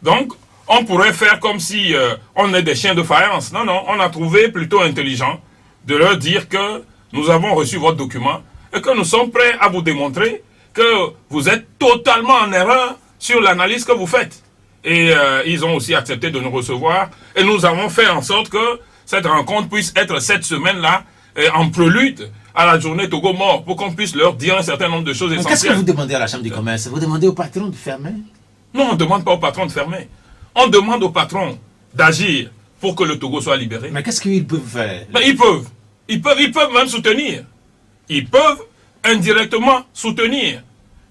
Donc, on pourrait faire comme si on est des chiens de faïence. Non, on a trouvé plutôt intelligent de leur dire que nous avons reçu votre document et que nous sommes prêts à vous démontrer que vous êtes totalement en erreur sur l'analyse que vous faites. Et ils ont aussi accepté de nous recevoir et nous avons fait en sorte que cette rencontre puisse être cette semaine-là en prélude à la journée Togo mort pour qu'on puisse leur dire un certain nombre de choses essentielles. Qu'est-ce que vous demandez à la Chambre du commerce? Vous demandez au patron de fermer? Non, on ne demande pas au patron de fermer. On demande au patron d'agir pour que le Togo soit libéré. Mais qu'est-ce qu'ils peuvent faire? Mais ils peuvent même soutenir. Ils peuvent indirectement soutenir.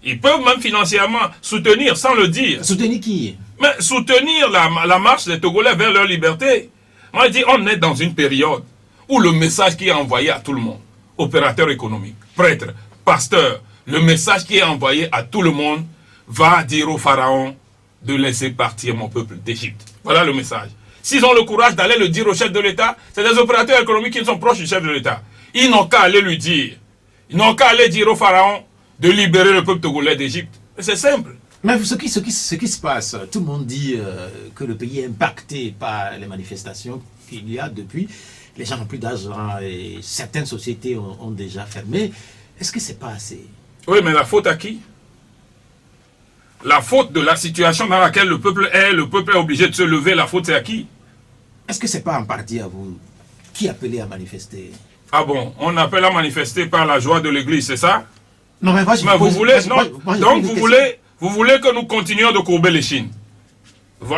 Ils peuvent même financièrement soutenir sans le dire. Soutenir qui? Mais soutenir la marche des Togolais vers leur liberté. Moi, je dis, on est dans une période où le message qui est envoyé à tout le monde, opérateurs économiques, prêtres, pasteurs, le message qui est envoyé à tout le monde va dire au pharaon de laisser partir mon peuple d'Égypte. Voilà le message. S'ils ont le courage d'aller le dire au chef de l'État, c'est des opérateurs économiques qui sont proches du chef de l'État. Ils n'ont qu'à aller lui dire. Ils n'ont qu'à aller dire au pharaon de libérer le peuple togolais d'Égypte. C'est simple. Mais ce qui se passe, tout le monde dit que le pays est impacté par les manifestations qu'il y a depuis. Les gens n'ont plus d'argent et certaines sociétés ont déjà fermé. Est-ce que c'est pas assez? Oui, mais la faute à qui? La faute de la situation dans laquelle le peuple est obligé de se lever, la faute c'est à qui? Est-ce que c'est pas en partie à vous qui appelez à manifester? Ah bon, on appelle à manifester par la joie de l'église, c'est ça? Non, mais moi, vous voulez que nous continuions de courber les chines?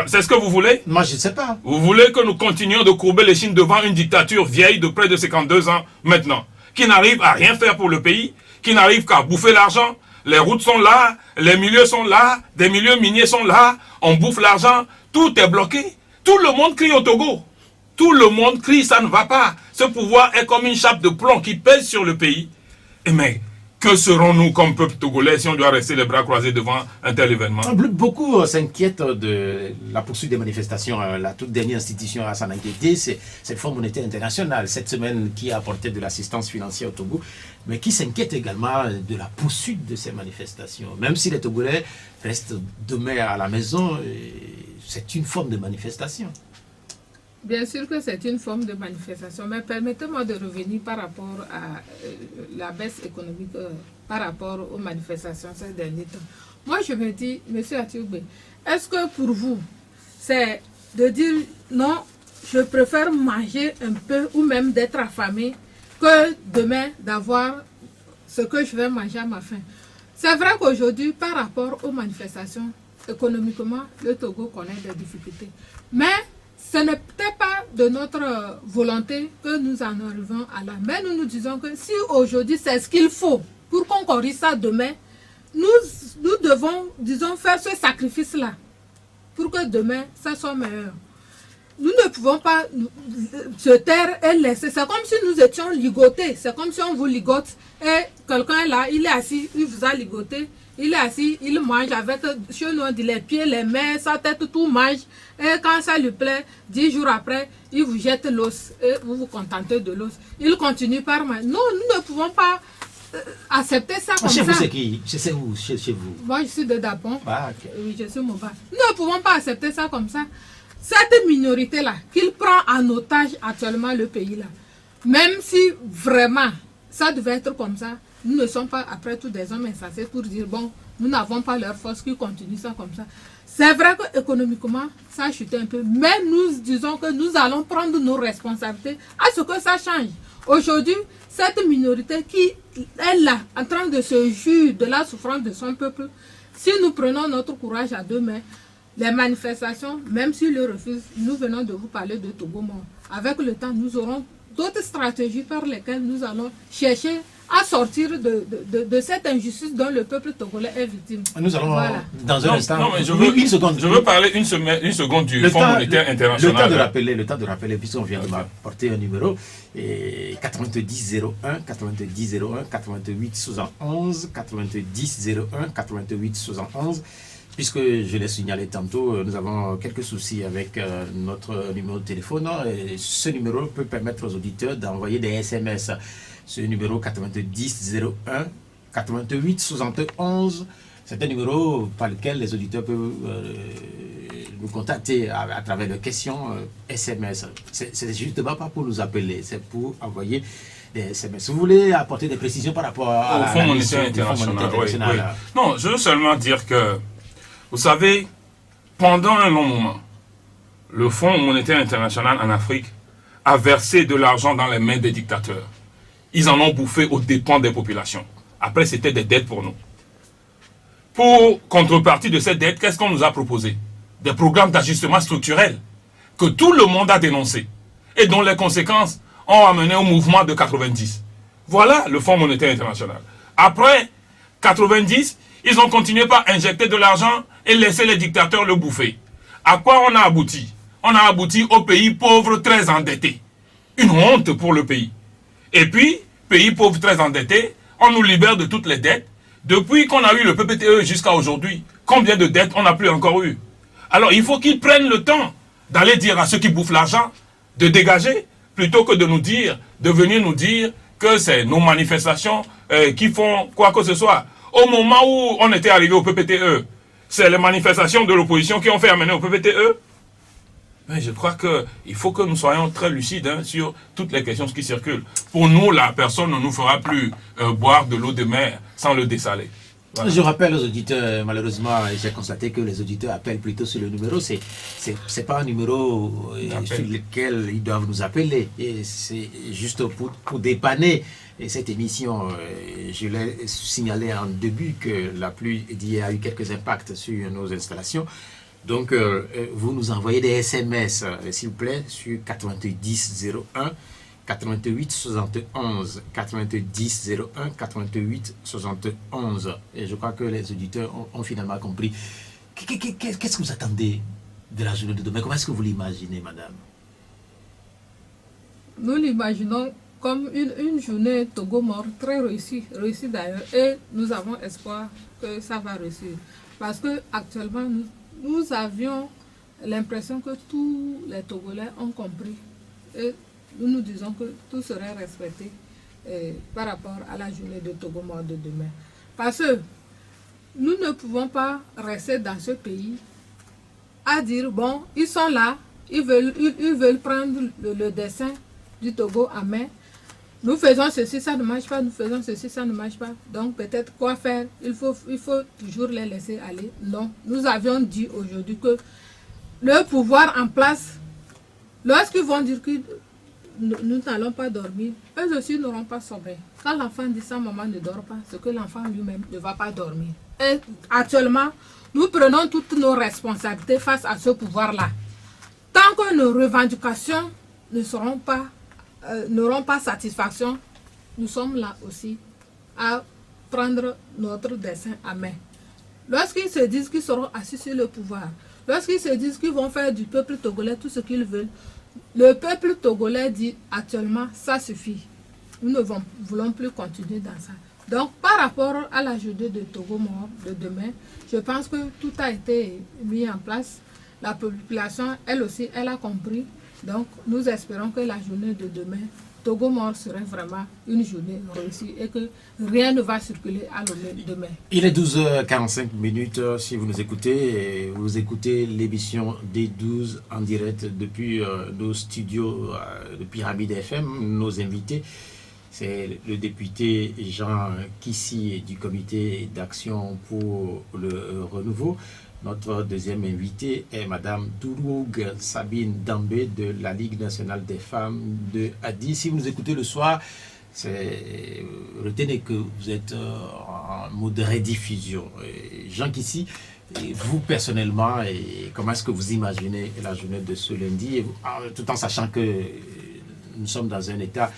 C'est ce que vous voulez? Moi, je ne sais pas. Vous voulez que nous continuions de courber les chines devant une dictature vieille de près de 52 ans maintenant, qui n'arrive à rien faire pour le pays, qui n'arrive qu'à bouffer l'argent? Les routes sont là, les milieux sont là, des milieux miniers sont là, on bouffe l'argent, tout est bloqué. Tout le monde crie au Togo. Tout le monde crie, ça ne va pas. Ce pouvoir est comme une chape de plomb qui pèse sur le pays. Et mais, que serons-nous comme peuple togolais si on doit rester les bras croisés devant un tel événement? Beaucoup s'inquiètent de la poursuite des manifestations. La toute dernière institution à s'en inquiéter, c'est le Fonds monétaire international, cette semaine qui a apporté de l'assistance financière au Togo, mais qui s'inquiète également de la poursuite de ces manifestations. Même si les Togolais restent demain à la maison, c'est une forme de manifestation. Bien sûr que c'est une forme de manifestation, mais permettez-moi de revenir par rapport à la baisse économique, par rapport aux manifestations ces derniers temps. Moi, je me dis, M. Atioubé, est-ce que pour vous, c'est de dire non, je préfère manger un peu ou même d'être affamé que demain d'avoir ce que je vais manger à ma faim? C'est vrai qu'aujourd'hui, par rapport aux manifestations, économiquement, le Togo connaît des difficultés. Mais ce n'est peut-être pas de notre volonté que nous en arrivons à là. Mais nous nous disons que si aujourd'hui c'est ce qu'il faut pour qu'on corrige ça demain, nous devons, disons, faire ce sacrifice-là pour que demain ça soit meilleur. Nous ne pouvons pas se taire et laisser. C'est comme si nous étions ligotés. C'est comme si on vous ligote et quelqu'un est là, il est assis, il vous a ligoté. Il est assis, il mange avec, chez nous on dit les pieds, les mains, sa tête, tout mange. Et quand ça lui plaît, 10 jours après, il vous jette l'os et vous vous contentez de l'os. Il continue par manger. Non, nous ne pouvons pas accepter ça comme chez ça. Vous, c'est qui? C'est où chez vous? Moi, je suis de Dapon. Ah, okay. Oui, je suis Moba. Nous ne pouvons pas accepter ça comme ça. Cette minorité-là, qu'il prend en otage actuellement le pays-là, même si vraiment ça devait être comme ça, nous ne sommes pas après tout des hommes insensés pour dire bon, nous n'avons pas leur force qui continue ça comme ça. C'est vrai qu'économiquement, ça a chuté un peu, mais nous disons que nous allons prendre nos responsabilités à ce que ça change. Aujourd'hui, cette minorité qui est là, en train de se juger de la souffrance de son peuple, si nous prenons notre courage à deux mains, les manifestations, même s'ils le refusent, nous venons de vous parler de Togo mort. Avec le temps, nous aurons d'autres stratégies par lesquelles nous allons chercher à sortir de cette injustice dont le peuple togolais est victime. Nous allons dans un instant. Non, mais je veux parler une seconde du Fonds monétaire international. Le temps de rappeler, puisqu'on vient de m'apporter un numéro, 90 01 90 01 88 71 90 01 88 71. Puisque je l'ai signalé tantôt, nous avons quelques soucis avec notre numéro de téléphone. Et ce numéro peut permettre aux auditeurs d'envoyer des SMS. Ce numéro 90 01 88 71, c'est un numéro par lequel les auditeurs peuvent nous contacter à travers des questions SMS. C'est justement pas pour nous appeler, c'est pour envoyer des SMS. Vous voulez apporter des précisions par rapport au Fonds monétaire international? Oui. Non, je veux seulement dire que, vous savez, pendant un long moment, le Fonds monétaire international en Afrique a versé de l'argent dans les mains des dictateurs. Ils en ont bouffé aux dépens des populations. Après, c'était des dettes pour nous. Pour contrepartie de cette dette, qu'est-ce qu'on nous a proposé? Des programmes d'ajustement structurel que tout le monde a dénoncés et dont les conséquences ont amené au mouvement de 90. Voilà le Fonds monétaire international. Après 90, ils ont continué par injecter de l'argent et laisser les dictateurs le bouffer. À quoi on a abouti? On a abouti au pays pauvre très endetté. Une honte pour le pays. Et puis, pays pauvre très endetté, on nous libère de toutes les dettes. Depuis qu'on a eu le PPTE jusqu'à aujourd'hui, combien de dettes on n'a plus encore eu? Alors il faut qu'ils prennent le temps d'aller dire à ceux qui bouffent l'argent de dégager, plutôt que de nous dire, de venir nous dire que c'est nos manifestations qui font quoi que ce soit. Au moment où on était arrivé au PPTE, c'est les manifestations de l'opposition qui ont fait amener au PPTE. Mais je crois qu'il faut que nous soyons très lucides sur toutes les questions qui circulent. Pour nous, la personne ne nous fera plus boire de l'eau de mer sans le dessaler. Voilà. Je rappelle aux auditeurs, malheureusement, j'ai constaté que les auditeurs appellent plutôt sur le numéro. C'est pas un numéro sur lequel ils doivent nous appeler. Et c'est juste pour dépanner cette émission. Je l'ai signalé en début que la pluie d'hier a eu quelques impacts sur nos installations. Donc, vous nous envoyez des SMS, s'il vous plaît, sur 90 01 88 71 90 01 88 71. Et je crois que les auditeurs ont finalement compris. Qu'est-ce que vous attendez de la journée de demain? Comment est-ce que vous l'imaginez, madame? Nous l'imaginons comme une journée Togo-Mort très réussie d'ailleurs. Et nous avons espoir que ça va réussir. Parce que actuellement, nous avions l'impression que tous les Togolais ont compris. Et nous disons que tout serait respecté par rapport à la journée de Togo-Mort de demain. Parce que nous ne pouvons pas rester dans ce pays à dire, bon, ils sont là, ils veulent prendre le dessin du Togo en main. Nous faisons ceci, ça ne marche pas, nous faisons ceci, ça ne marche pas. Donc peut-être quoi faire? Il faut toujours les laisser aller. Non, nous avions dit aujourd'hui que le pouvoir en place, lorsqu'ils vont dire que nous n'allons pas dormir, eux aussi n'auront pas sommeil. Quand l'enfant dit ça, maman ne dort pas, c'est que l'enfant lui-même ne va pas dormir. Et actuellement, nous prenons toutes nos responsabilités face à ce pouvoir-là. Tant que nos revendications n'auront pas satisfaction, nous sommes là aussi à prendre notre destin à main. Lorsqu'ils se disent qu'ils seront assis sur le pouvoir, lorsqu'ils se disent qu'ils vont faire du peuple togolais tout ce qu'ils veulent, le peuple togolais dit actuellement, ça suffit. Nous ne voulons plus continuer dans ça. Donc, par rapport à la journée de Togo-Mort de demain, je pense que tout a été mis en place. La population, elle aussi, elle a compris. Donc, nous espérons que la journée de demain, Togo-Mort serait vraiment une journée réussie et que rien ne va circuler à l'ONU demain. Il est 12h45 si vous nous écoutez. Vous écoutez l'émission D12 en direct depuis nos studios de Pyramide FM. Nos invités, c'est le député Jean Kissi du comité d'action pour le renouveau. Notre deuxième invité est Madame Douroug Sabine Dambé de la Ligue nationale des femmes de Adi. Si vous nous écoutez le soir, retenez que vous êtes en mode rediffusion. Jean Kissi, vous personnellement, comment est-ce que vous imaginez la journée de ce lundi, tout en sachant que nous sommes dans un état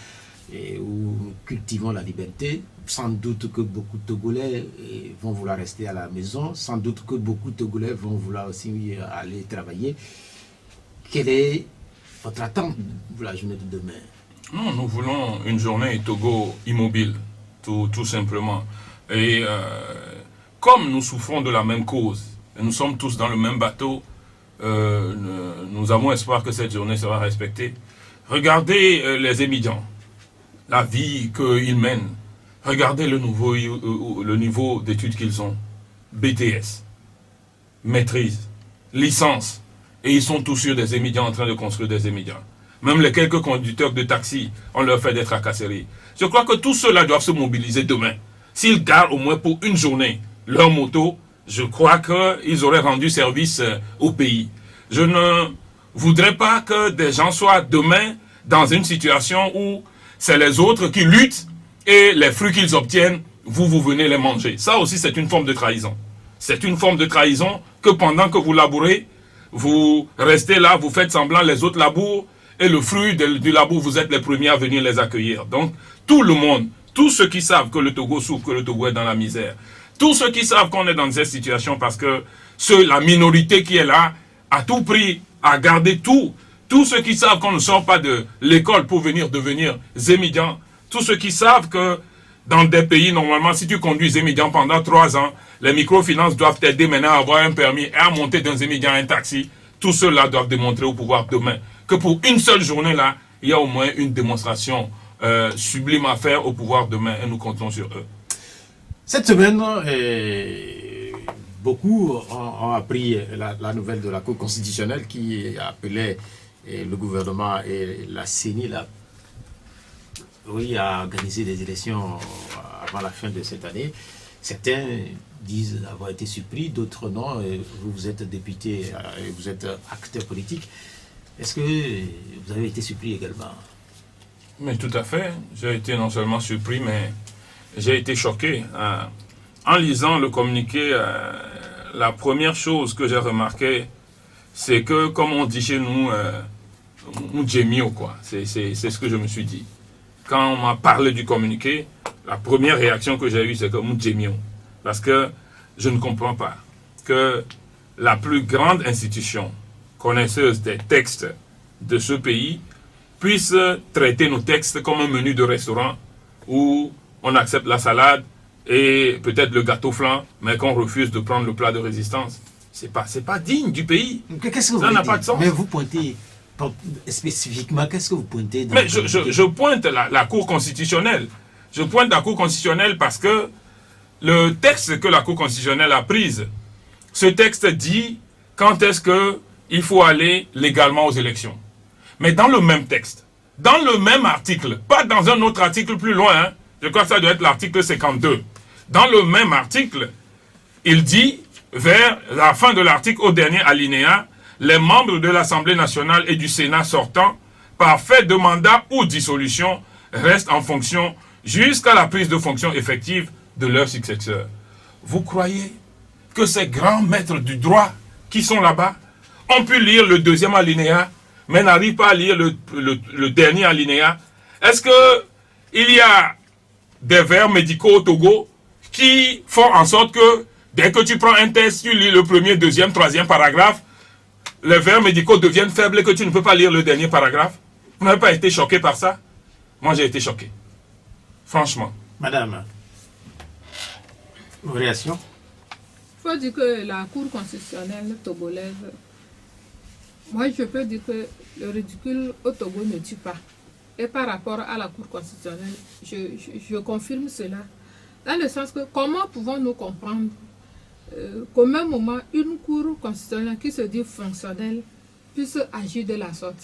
où nous cultivons la liberté? Sans doute que beaucoup de Togolais vont vouloir rester à la maison, sans doute que beaucoup de Togolais vont vouloir aussi aller travailler. Quelle est votre attente pour la journée de demain? Non, nous voulons une journée Togo immobile, tout simplement. Et comme nous souffrons de la même cause, et nous sommes tous dans le même bateau, nous avons espoir que cette journée sera respectée. Regardez les émigrants, la vie qu'ils mènent. Regardez le niveau d'études qu'ils ont. BTS, maîtrise, licence. Et ils sont tous sur des émigrants en train de construire des émigrants. Même les quelques conducteurs de taxi, on leur fait des tracasseries. Je crois que tous ceux-là doivent se mobiliser demain. S'ils gardent au moins pour une journée leur moto, je crois qu'ils auraient rendu service au pays. Je ne voudrais pas que des gens soient demain dans une situation où c'est les autres qui luttent et les fruits qu'ils obtiennent, vous venez les manger. Ça aussi, c'est une forme de trahison. C'est une forme de trahison que pendant que vous labourez, vous restez là, vous faites semblant, les autres labourent, et le fruit du labour, vous êtes les premiers à venir les accueillir. Donc, tout le monde tous ceux qui savent que le Togo souffre, que le Togo est dans la misère, tous ceux qui savent qu'on est dans cette situation parce que la minorité qui est là, à tout prix, a gardé tout, tous ceux qui savent qu'on ne sort pas de l'école pour venir devenir Zémidian, tous ceux qui savent que dans des pays, normalement, si tu conduis Zémidian pendant 3 ans, les microfinances doivent t'aider maintenant à avoir un permis et à monter d'un Zémidian un taxi. Tous ceux-là doivent démontrer au pouvoir demain que pour une seule journée là, il y a au moins une démonstration sublime à faire au pouvoir demain et nous comptons sur eux. Cette semaine, beaucoup ont appris la nouvelle de la Cour constitutionnelle qui appelait le gouvernement et la CENI à organiser des élections avant la fin de cette année. Certains disent avoir été surpris, d'autres non. Vous êtes député, vous êtes acteur politique. Est-ce que vous avez été surpris également? Mais tout à fait. J'ai été non seulement surpris, mais j'ai été choqué. En lisant le communiqué, la première chose que j'ai remarqué, c'est que, comme on dit chez nous, Moudjemio, quoi. C'est ce que je me suis dit. Quand on m'a parlé du communiqué, la première réaction que j'ai eue, c'est que Moudjemio. Parce que je ne comprends pas que la plus grande institution connaisseuse des textes de ce pays puisse traiter nos textes comme un menu de restaurant où on accepte la salade et peut-être le gâteau flan, mais qu'on refuse de prendre le plat de résistance. C'est pas digne du pays. Qu'est-ce que ça n'a pas de sens. Mais vous pointez spécifiquement, qu'est-ce que vous pointez dans Mais je pointe la Cour constitutionnelle. Je pointe la Cour constitutionnelle parce que le texte que la Cour constitutionnelle a pris, ce texte dit quand est-ce qu'il faut aller légalement aux élections. Mais dans le même texte, dans le même article, pas dans un autre article plus loin, hein, je crois que ça doit être l'article 52. Dans le même article, il dit, vers la fin de l'article au dernier alinéa, les membres de l'Assemblée nationale et du Sénat sortant, par fait de mandat ou dissolution, restent en fonction jusqu'à la prise de fonction effective de leurs successeurs. Vous croyez que ces grands maîtres du droit qui sont là-bas ont pu lire le deuxième alinéa, mais n'arrivent pas à lire le dernier alinéa? Est-ce qu'il y a des vers médicaux au Togo qui font en sorte que dès que tu prends un test, tu lis le premier, deuxième, troisième paragraphe, les vers médicaux deviennent faibles et que tu ne peux pas lire le dernier paragraphe? Vous n'avez pas été choqué par ça? Moi, j'ai été choqué. Franchement. Madame, vos réactions? Il faut dire que la Cour constitutionnelle togolaise, moi je peux dire que le ridicule au Togo ne tue pas. Et par rapport à la Cour constitutionnelle, je confirme cela. Dans le sens que comment pouvons-nous comprendre qu'au même moment, une Cour constitutionnelle qui se dit fonctionnelle puisse agir de la sorte?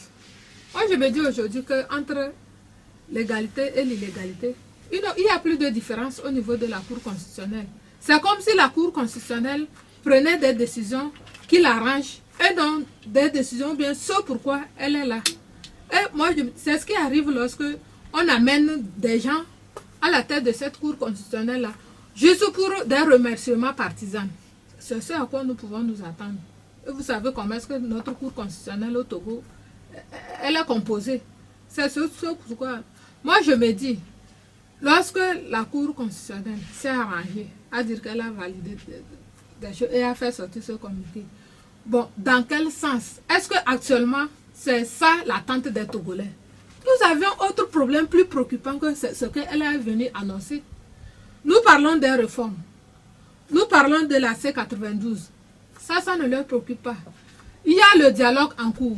Moi je me dis aujourd'hui qu'entre l'égalité et l'illégalité, il n'y a plus de différence au niveau de la Cour constitutionnelle. C'est comme si la Cour constitutionnelle prenait des décisions qui l'arrangent et donc des décisions bien ce pourquoi elle est là. Et moi, c'est ce qui arrive lorsque on amène des gens à la tête de cette Cour constitutionnelle-là, juste pour des remerciements partisans. C'est ce à quoi nous pouvons nous attendre. Et vous savez comment est-ce que notre Cour constitutionnelle au Togo, elle est composée. C'est ce pourquoi. Moi, je me dis, lorsque la Cour constitutionnelle s'est arrangée à dire qu'elle a validé des choses et a fait sortir ce communiqué, bon, dans quel sens? Est-ce qu'actuellement, c'est ça l'attente des Togolais? Nous avions autre problème plus préoccupant que ce qu'elle est venue annoncer. Nous parlons des réformes. Nous parlons de la C92. Ça ne leur préoccupe pas. Il y a le dialogue en cours.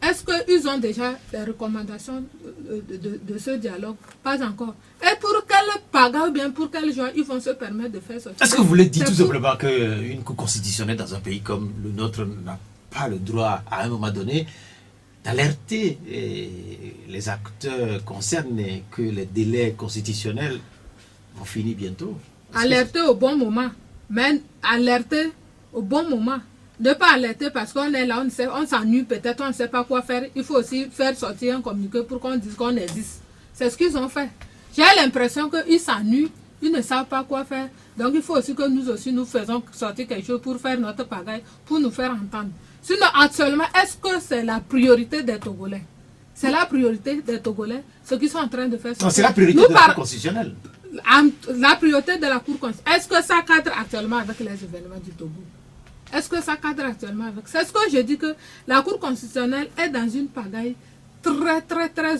Est-ce qu'ils ont déjà des recommandations de ce dialogue? Pas encore. Et pour quel paga ou bien pour quel genre ils vont se permettre de faire ça? Est-ce que vous voulez dire tout simplement qu'une Cour constitutionnelle dans un pays comme le nôtre n'a pas le droit, à un moment donné, d'alerter les acteurs concernés que les délais constitutionnels vont finir bientôt? Alerter au bon moment. Mais alerter au bon moment. Ne pas alerter parce qu'on est là, on s'ennuie peut-être, on ne sait pas quoi faire. Il faut aussi faire sortir un communiqué pour qu'on dise qu'on existe. C'est ce qu'ils ont fait. J'ai l'impression qu'ils s'ennuient, ils ne savent pas quoi faire. Donc il faut aussi que nous aussi nous faisons sortir quelque chose pour faire notre pagaille, pour nous faire entendre. Sinon actuellement, est-ce que c'est la priorité des Togolais? C'est la priorité des Togolais, ce qu'ils sont en train de faire. Non, c'est la priorité de la Cour constitutionnelle. La priorité de la Cour constitutionnelle. Est-ce que ça cadre actuellement avec les événements du Togo? Est-ce que ça cadre actuellement avec... C'est ce que je dis, que la Cour constitutionnelle est dans une pagaille très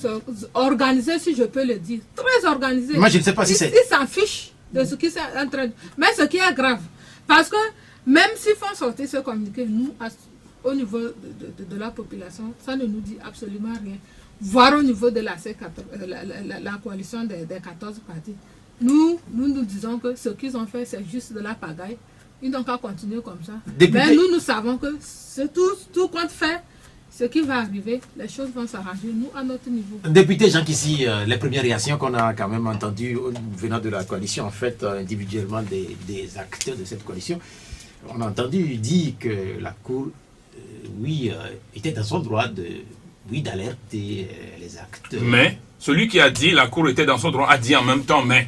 organisée, si je peux le dire. Très organisée. Moi, je ne sais pas si c'est... Ils s'en fichent de ce qui est en train de... Mais ce qui est grave, parce que même s'ils font sortir ce communiqué, nous, au niveau de la population, ça ne nous dit absolument rien. Voire au niveau de la la coalition des 14 partis. Nous disons que ce qu'ils ont fait, c'est juste de la pagaille. Ils n'ont qu'à continuer comme ça. Mais nous savons que c'est tout compte fait. Ce qui va arriver, les choses vont s'arranger, nous, à notre niveau. Député Jean Kissi, les premières réactions qu'on a quand même entendues venant de la coalition, en fait, individuellement des acteurs de cette coalition, on a entendu dire que la Cour, était dans son droit d'alerter les acteurs. Mais, celui qui a dit la Cour était dans son droit a dit en même temps mais.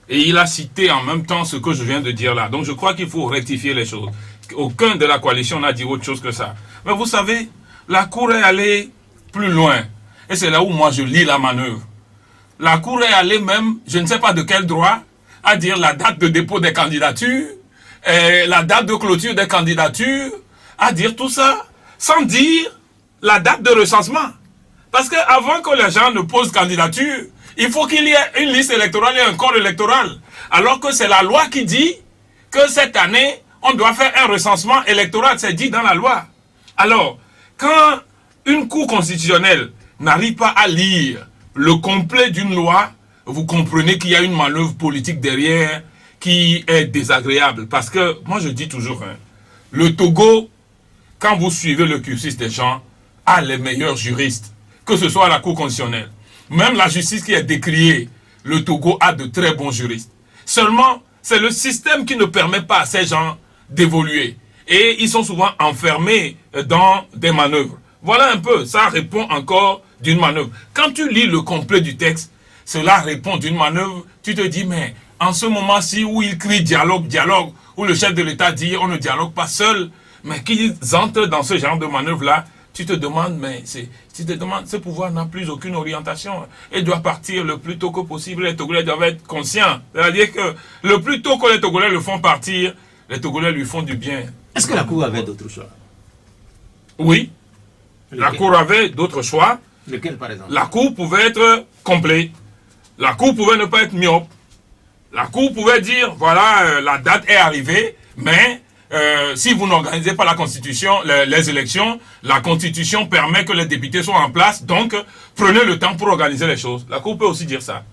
Et il a cité en même temps ce que je viens de dire là. Donc je crois qu'il faut rectifier les choses. Aucun de la coalition n'a dit autre chose que ça. Mais vous savez, la Cour est allée plus loin. Et c'est là où moi je lis la manœuvre. La Cour est allée même, je ne sais pas de quel droit, à dire la date de dépôt des candidatures, et la date de clôture des candidatures, à dire tout ça, sans dire la date de recensement. Parce qu'avant que les gens ne posent candidature, il faut qu'il y ait une liste électorale et un corps électoral. Alors que c'est la loi qui dit que cette année, on doit faire un recensement électoral. C'est dit dans la loi. Alors, quand une Cour constitutionnelle n'arrive pas à lire le complet d'une loi, vous comprenez qu'il y a une manœuvre politique derrière qui est désagréable. Parce que, moi je dis toujours, le Togo, quand vous suivez le cursus des gens, a les meilleurs juristes, que ce soit à la Cour constitutionnelle. Même la justice qui est décriée, le Togo a de très bons juristes. Seulement, c'est le système qui ne permet pas à ces gens d'évoluer. Et ils sont souvent enfermés dans des manœuvres. Voilà un peu, ça répond encore d'une manœuvre. Quand tu lis le complet du texte, cela répond d'une manœuvre. Tu te dis, mais en ce moment-ci où il crie dialogue, où le chef de l'État dit on ne dialogue pas seul, mais qu'ils entrent dans ce genre de manœuvre-là, tu te demandes, ce pouvoir n'a plus aucune orientation. Il doit partir le plus tôt que possible. Les Togolais doivent être conscients. C'est-à-dire que le plus tôt que les Togolais le font partir, les Togolais lui font du bien. Est-ce que la Cour avait d'autres choix? Oui. La Cour avait d'autres choix. Lequel, par exemple? La Cour pouvait être complet. La Cour pouvait ne pas être myope. La Cour pouvait dire, voilà, la date est arrivée, mais si vous n'organisez pas la Constitution, les élections, la Constitution permet que les députés soient en place, donc prenez le temps pour organiser les choses. La Cour peut aussi dire ça.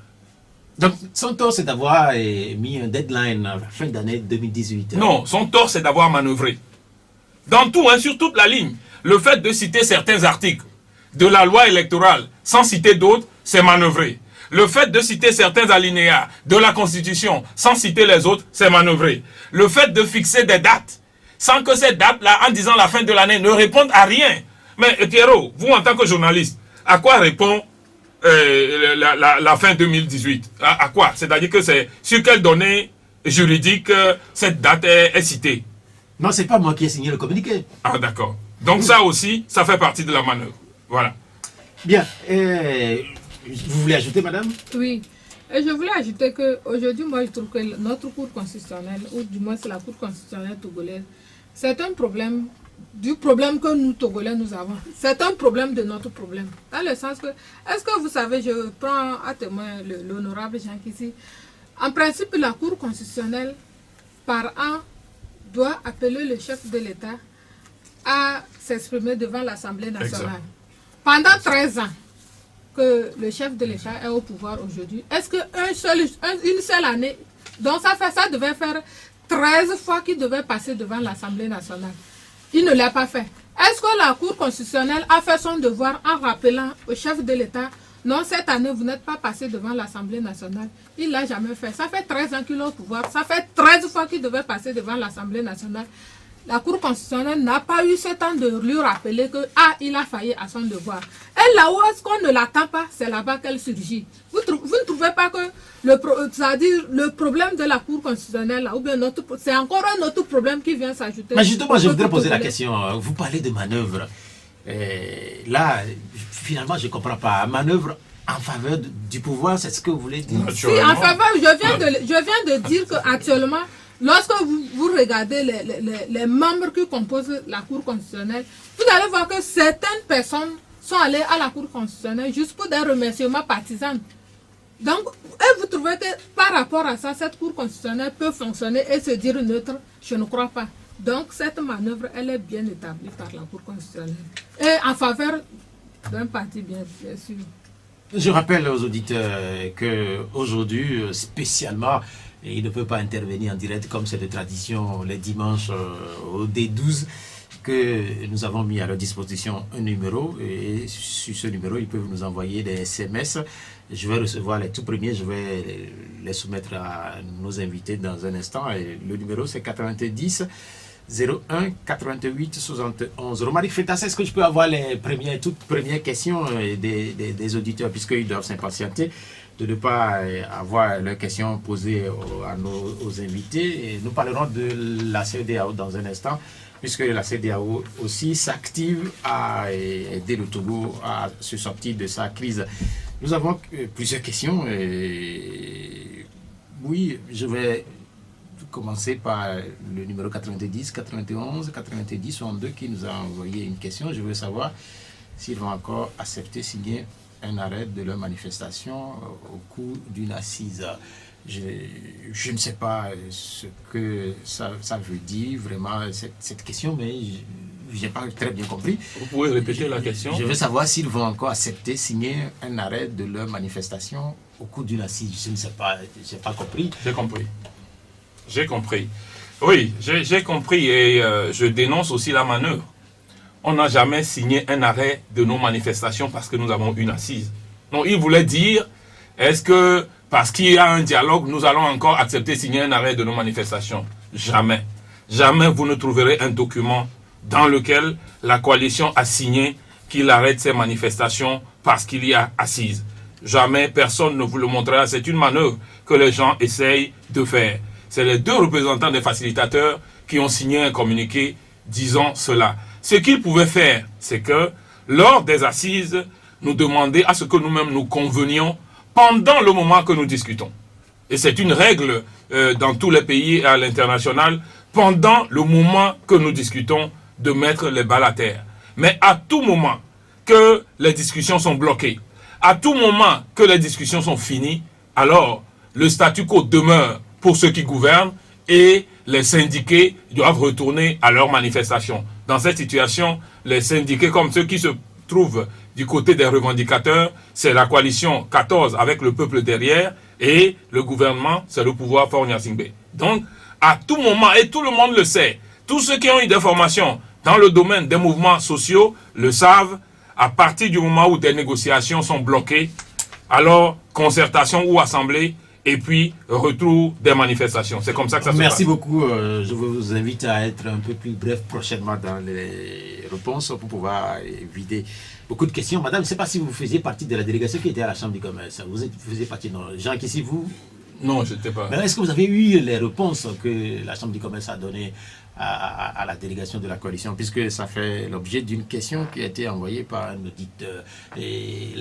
Donc, son tort, c'est d'avoir mis un deadline à la fin d'année 2018. Non, son tort, c'est d'avoir manœuvré. Dans tout, sur toute la ligne. Le fait de citer certains articles de la loi électorale sans citer d'autres, c'est manœuvrer. Le fait de citer certains alinéas de la Constitution sans citer les autres, c'est manœuvrer. Le fait de fixer des dates sans que ces dates-là, en disant la fin de l'année, ne répondent à rien. Mais Pierrot, vous en tant que journaliste, à quoi répond la fin 2018? À quoi? C'est-à-dire que c'est sur quelles données juridiques cette date est citée? Non, c'est pas moi qui ai signé le communiqué. Ah d'accord. Donc ça aussi, ça fait partie de la manœuvre. Voilà. Bien. Vous voulez ajouter, madame? Oui. Et je voulais ajouter qu'aujourd'hui, moi, je trouve que notre Cour constitutionnelle, ou du moins c'est la Cour constitutionnelle togolaise, c'est un problème du problème que nous, Togolais, nous avons. C'est un problème de notre problème. Dans le sens que, est-ce que vous savez, je prends à témoin l'honorable Jean Kissi, en principe, la Cour constitutionnelle, par an, doit appeler le chef de l'État à s'exprimer devant l'Assemblée nationale. Exact. Pendant 13 ans que le chef de l'État est au pouvoir aujourd'hui, est-ce qu'une seule année, donc ça devait faire 13 fois qu'il devait passer devant l'Assemblée nationale. Il ne l'a pas fait. Est-ce que la Cour constitutionnelle a fait son devoir en rappelant au chef de l'État, non, cette année, vous n'êtes pas passé devant l'Assemblée nationale? Il ne l'a jamais fait. Ça fait 13 ans qu'il est au pouvoir. Ça fait 13 fois qu'il devait passer devant l'Assemblée nationale. La Cour constitutionnelle n'a pas eu ce temps de lui rappeler que il a failli à son devoir. Et là où est-ce qu'on ne l'attend pas, c'est là-bas qu'elle surgit. Vous ne trouvez pas que le problème de la Cour constitutionnelle, là, ou bien c'est encore un autre problème qui vient s'ajouter? Mais justement, je voudrais poser la question. Vous parlez de manœuvre. Et là, finalement, je ne comprends pas. Manœuvre en faveur du pouvoir, c'est ce que vous voulez dire? Si, en faveur, je viens de dire qu'actuellement, lorsque vous regardez les membres qui composent la Cour constitutionnelle, vous allez voir que certaines personnes sont allées à la Cour constitutionnelle juste pour des remerciements partisans. Donc, et vous trouvez que par rapport à ça, cette Cour constitutionnelle peut fonctionner et se dire neutre? Je ne crois pas. Donc, cette manœuvre, elle est bien établie par la Cour constitutionnelle. Et en faveur d'un parti, bien sûr. Je rappelle aux auditeurs qu'aujourd'hui, spécialement, il ne peut pas intervenir en direct comme c'est de tradition les dimanches au D12, que nous avons mis à leur disposition un numéro, et sur ce numéro, ils peuvent nous envoyer des SMS. Je vais recevoir les tout premiers, je vais les soumettre à nos invités dans un instant. Et le numéro, c'est 90 01 88 71. Romaric Freitas, est-ce que je peux avoir les toutes premières questions des auditeurs, puisqu'ils doivent s'impatienter de ne pas avoir leurs questions posées à aux invités. Et nous parlerons de la CEDEAO dans un instant, puisque la CEDEAO aussi s'active à aider le Togo à se sortir de sa crise. Nous avons plusieurs questions. Oui, je vais commencer par le numéro 90 91 90 62 qui nous a envoyé une question. Je veux savoir s'ils vont encore accepter signer un arrêt de leur manifestation au cours d'une assise. Je ne sais pas ce que ça veut dire vraiment cette question, mais je n'ai pas très bien compris. Vous pouvez répéter la question? Je veux savoir s'ils vont encore accepter signer un arrêt de leur manifestation au cours d'une assise. Je ne sais pas, je n'ai pas compris. J'ai compris. J'ai compris. Oui, j'ai compris et je dénonce aussi la manœuvre. On n'a jamais signé un arrêt de nos manifestations parce que nous avons une assise. Non, il voulait dire, est-ce que parce qu'il y a un dialogue, nous allons encore accepter de signer un arrêt de nos manifestations? Jamais. Jamais vous ne trouverez un document dans lequel la coalition a signé qu'il arrête ses manifestations parce qu'il y a assise. Jamais personne ne vous le montrera. C'est une manœuvre que les gens essayent de faire. C'est les deux représentants des facilitateurs qui ont signé un communiqué disant cela. Ce qu'ils pouvaient faire, c'est que lors des assises, nous demander à ce que nous-mêmes nous convenions pendant le moment que nous discutons. Et c'est une règle dans tous les pays et à l'international, pendant le moment que nous discutons, de mettre les balles à terre. Mais à tout moment que les discussions sont bloquées, à tout moment que les discussions sont finies, alors le statu quo demeure pour ceux qui gouvernent et les syndiqués doivent retourner à leur manifestation. Dans cette situation, les syndiqués comme ceux qui se trouvent du côté des revendicateurs, c'est la coalition 14 avec le peuple derrière et le gouvernement, c'est le pouvoir Faure Gnassingbé. Donc, à tout moment, et tout le monde le sait, tous ceux qui ont eu des formations dans le domaine des mouvements sociaux le savent, à partir du moment où des négociations sont bloquées, alors concertation ou assemblée, et puis retour des manifestations. C'est comme ça que ça se passe. Merci beaucoup. Je vous invite à être un peu plus bref prochainement dans les réponses pour pouvoir vider beaucoup de questions. Madame, je ne sais pas si vous faisiez partie de la délégation qui était à la Chambre du commerce. Vous faisiez partie, non? Jean, ici, vous? Non, je n'étais pas. Est-ce que vous avez eu les réponses que la Chambre du commerce a données à la délégation de la coalition, puisque ça fait l'objet d'une question qui a été envoyée par un auditeur. Et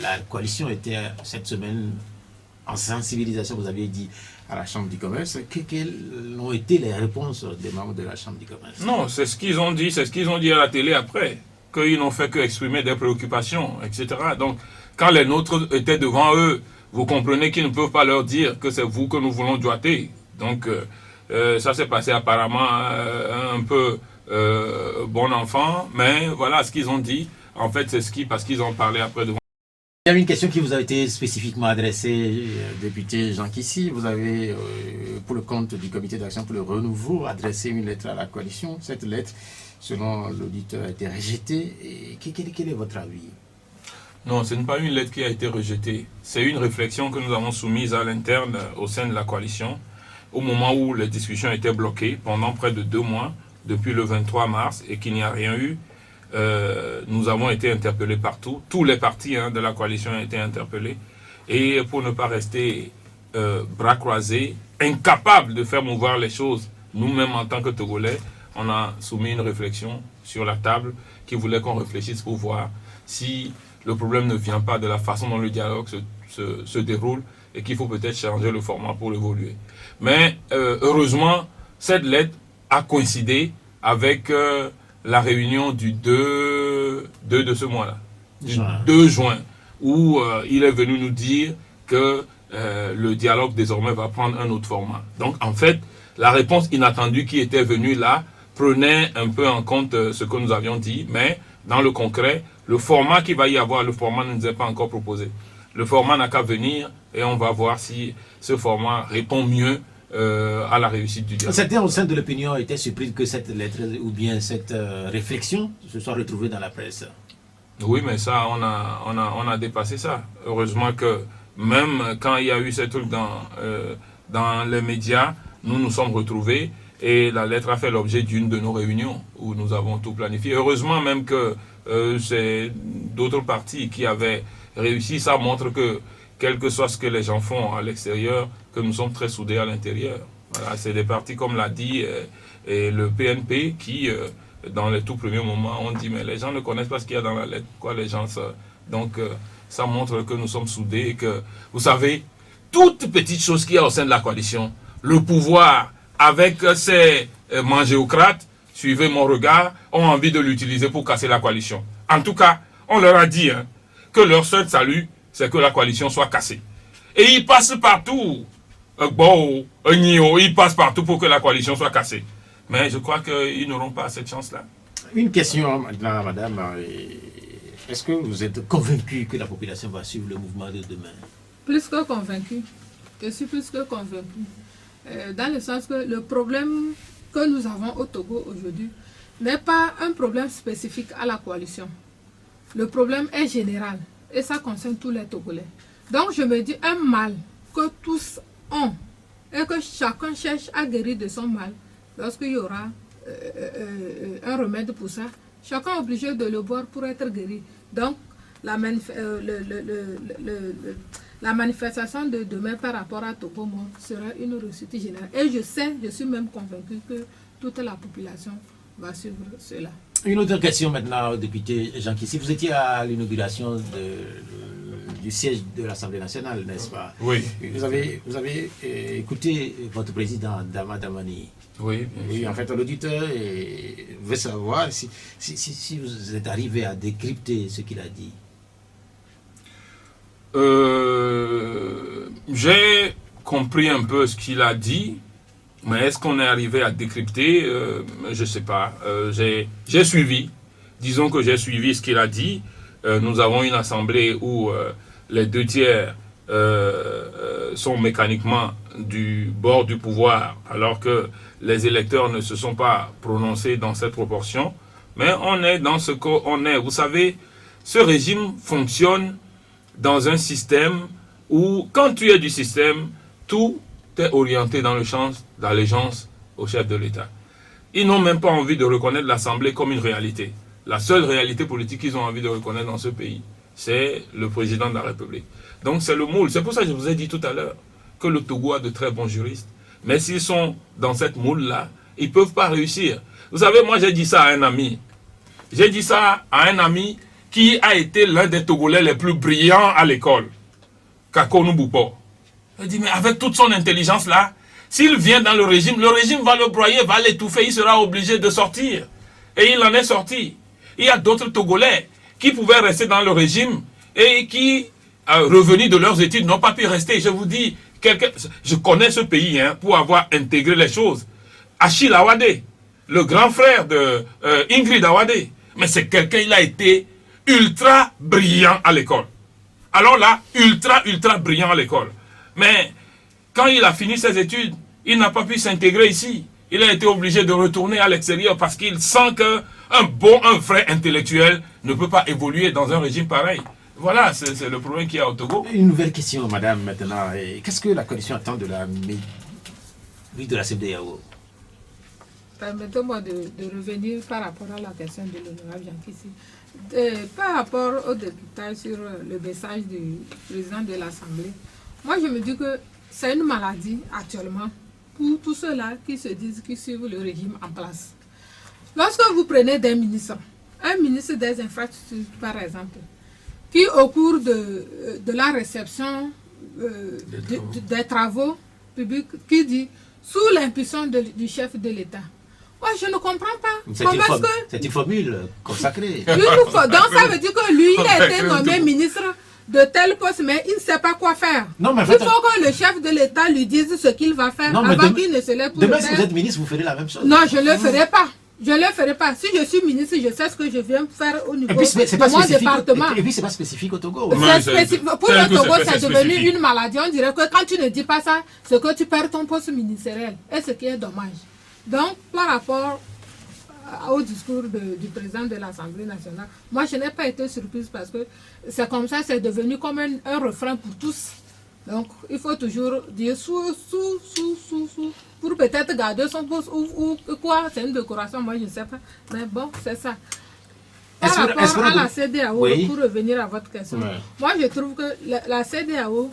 la coalition était cette semaine en sensibilisation, vous aviez dit, à la Chambre du commerce. Quelles ont été les réponses des membres de la Chambre du commerce? Non, c'est ce qu'ils ont dit, c'est ce qu'ils ont dit à la télé après, qu'ils n'ont fait qu'exprimer des préoccupations, etc. Donc, quand les nôtres étaient devant eux, vous comprenez qu'ils ne peuvent pas leur dire que c'est vous que nous voulons doiter. Donc, ça s'est passé apparemment un peu bon enfant, mais voilà ce qu'ils ont dit. En fait, c'est parce qu'ils ont parlé après devant. Il y a une question qui vous a été spécifiquement adressée, député Jean Kissy. Vous avez, pour le compte du comité d'action pour le renouveau, adressé une lettre à la coalition. Cette lettre, selon l'auditeur, a été rejetée. Et quel est votre avis? Non, ce n'est pas une lettre qui a été rejetée. C'est une réflexion que nous avons soumise à l'interne au sein de la coalition, au moment où les discussions étaient bloquées pendant près de 2 mois, depuis le 23 mars, et qu'il n'y a rien eu. Nous avons été interpellés partout. Tous les partis de la coalition ont été interpellés. Et pour ne pas rester bras croisés, incapables de faire mouvoir les choses, nous-mêmes en tant que Togolais, on a soumis une réflexion sur la table qui voulait qu'on réfléchisse pour voir si le problème ne vient pas de la façon dont le dialogue se déroule et qu'il faut peut-être changer le format pour l'évoluer. Mais heureusement, cette lettre a coïncidé avec la réunion du 2 de ce mois-là, du 2 juin, où il est venu nous dire que le dialogue désormais va prendre un autre format. Donc en fait, la réponse inattendue qui était venue là prenait un peu en compte ce que nous avions dit, mais dans le concret, le format qu'il va y avoir, le format ne nous est pas encore proposé. Le format n'a qu'à venir et on va voir si ce format répond mieux à la réussite du dialogue. Certains au sein de l'opinion étaient surpris que cette lettre ou bien cette réflexion se soit retrouvée dans la presse. Oui, mais ça, on a dépassé ça. Heureusement que même quand il y a eu ces trucs dans les médias, nous nous sommes retrouvés et la lettre a fait l'objet d'une de nos réunions où nous avons tout planifié. Heureusement même que c'est d'autres partis qui avaient réussi. Ça montre que, quel que soit ce que les gens font à l'extérieur, que nous sommes très soudés à l'intérieur. Voilà, c'est des partis, comme l'a dit, et le PNP qui, dans les tout premiers moments, ont dit, mais les gens ne connaissent pas ce qu'il y a dans la lettre. Quoi, les gens, ça... Donc, ça montre que nous sommes soudés et que, vous savez, toute petite chose qu'il y a au sein de la coalition, le pouvoir, avec ses mangéocrates, suivez mon regard, ont envie de l'utiliser pour casser la coalition. En tout cas, on leur a dit que leur seul salut, c'est que la coalition soit cassée. Et ils passent partout. Ils passent partout pour que la coalition soit cassée. Mais je crois qu'ils n'auront pas cette chance-là. Une question maintenant, madame. Est-ce que vous êtes convaincu que la population va suivre le mouvement de demain? Plus que convaincu. Je suis plus que convaincu. Dans le sens que le problème que nous avons au Togo aujourd'hui n'est pas un problème spécifique à la coalition. Le problème est général et ça concerne tous les Togolais. Donc je me dis un mal que tous ont et que chacun cherche à guérir de son mal. Lorsqu'il y aura un remède pour ça, chacun est obligé de le boire pour être guéri. Donc la manifestation de demain par rapport à Togomo sera une réussite générale. Et je suis même convaincu que toute la population va suivre cela. Une autre question maintenant au député Jean Kissi. Vous étiez à l'inauguration du siège de l'Assemblée nationale, n'est-ce pas? Oui. Vous avez écouté votre président, Dama Damani. Oui, bien sûr. En fait, l'auditeur veut savoir si vous êtes arrivé à décrypter ce qu'il a dit. J'ai compris un peu ce qu'il a dit, mais est-ce qu'on est arrivé à décrypter? Je ne sais pas. J'ai suivi. Disons que j'ai suivi ce qu'il a dit. Nous avons une assemblée où les 2/3 sont mécaniquement du bord du pouvoir, alors que les électeurs ne se sont pas prononcés dans cette proportion. Mais on est dans ce qu'on est. Vous savez, ce régime fonctionne dans un système où, quand tu es du système, tout est orienté dans le sens d'allégeance au chef de l'État. Ils n'ont même pas envie de reconnaître l'Assemblée comme une réalité. La seule réalité politique qu'ils ont envie de reconnaître dans ce pays, c'est le président de la République. Donc c'est le moule. C'est pour ça que je vous ai dit tout à l'heure que le Togo a de très bons juristes. Mais s'ils sont dans cette moule-là, ils ne peuvent pas réussir. Vous savez, moi j'ai dit ça à un ami. J'ai dit ça à un ami qui a été l'un des Togolais les plus brillants à l'école, Kakonou Boupo. Il dit, mais avec toute son intelligence là, s'il vient dans le régime va le broyer, va l'étouffer, il sera obligé de sortir. Et il en est sorti. Il y a d'autres Togolais qui pouvaient rester dans le régime et qui, revenus de leurs études, n'ont pas pu rester. Je vous dis, je connais ce pays pour avoir intégré les choses. Achille Awade, le grand frère de Ingrid Awade, mais c'est quelqu'un, il a été ultra brillant à l'école. Alors là, ultra brillant à l'école. Mais quand il a fini ses études, il n'a pas pu s'intégrer ici. Il a été obligé de retourner à l'extérieur parce qu'il sent qu'un vrai intellectuel ne peut pas évoluer dans un régime pareil. Voilà, c'est le problème qu'il y a au Togo. Une nouvelle question, madame, maintenant. Qu'est-ce que la coalition attend de la CEDEAO? Permettez-moi de revenir par rapport à la question de l'honorable Jean Kissi. Par rapport au député sur le message du président de l'Assemblée, moi je me dis que c'est une maladie actuellement pour tous ceux-là qui se disent qu'ils suivent le régime en place. Lorsque vous prenez des ministres, un ministre des infrastructures par exemple, qui au cours de la réception des travaux publics, qui dit sous l'impulsion du chef de l'État. Moi, je ne comprends pas. C'est une formule consacrée. Donc, ça veut dire que lui, il a été nommé ministre de tel poste, mais il ne sait pas quoi faire. Non, mais il faut que le chef de l'État lui dise ce qu'il va faire avant qu'il ne se lève pour le faire. Demain, si vous êtes ministre, vous ferez la même chose. Non, je ne le ferai pas. Je ne le ferai pas. Si je suis ministre, je sais ce que je viens faire au niveau de mon département. Et puis, ce n'est pas spécifique au Togo. Pour le Togo, c'est devenu une maladie. On dirait que quand tu ne dis pas ça, c'est que tu perds ton poste ministériel. Et ce qui est dommage. Donc, par rapport au discours du président de l'Assemblée nationale, moi, je n'ai pas été surprise parce que c'est comme ça, c'est devenu comme un refrain pour tous. Donc, il faut toujours dire sous, pour peut-être garder son poste ou quoi. C'est une décoration, moi, je ne sais pas. Mais bon, c'est ça. Par rapport à la CEDEAO, oui, pour revenir à votre question, moi, je trouve que la CEDEAO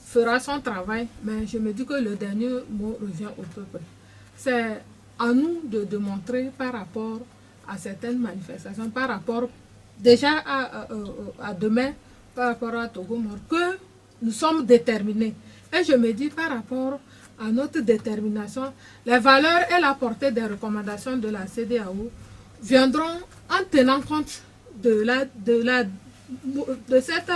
fera son travail, mais je me dis que le dernier mot revient au peuple. C'est à nous de démontrer par rapport à certaines manifestations, par rapport déjà à demain, par rapport à Togo, que nous sommes déterminés. Et je me dis par rapport à notre détermination, les valeurs et la portée des recommandations de la CEDEAO viendront en tenant compte de cette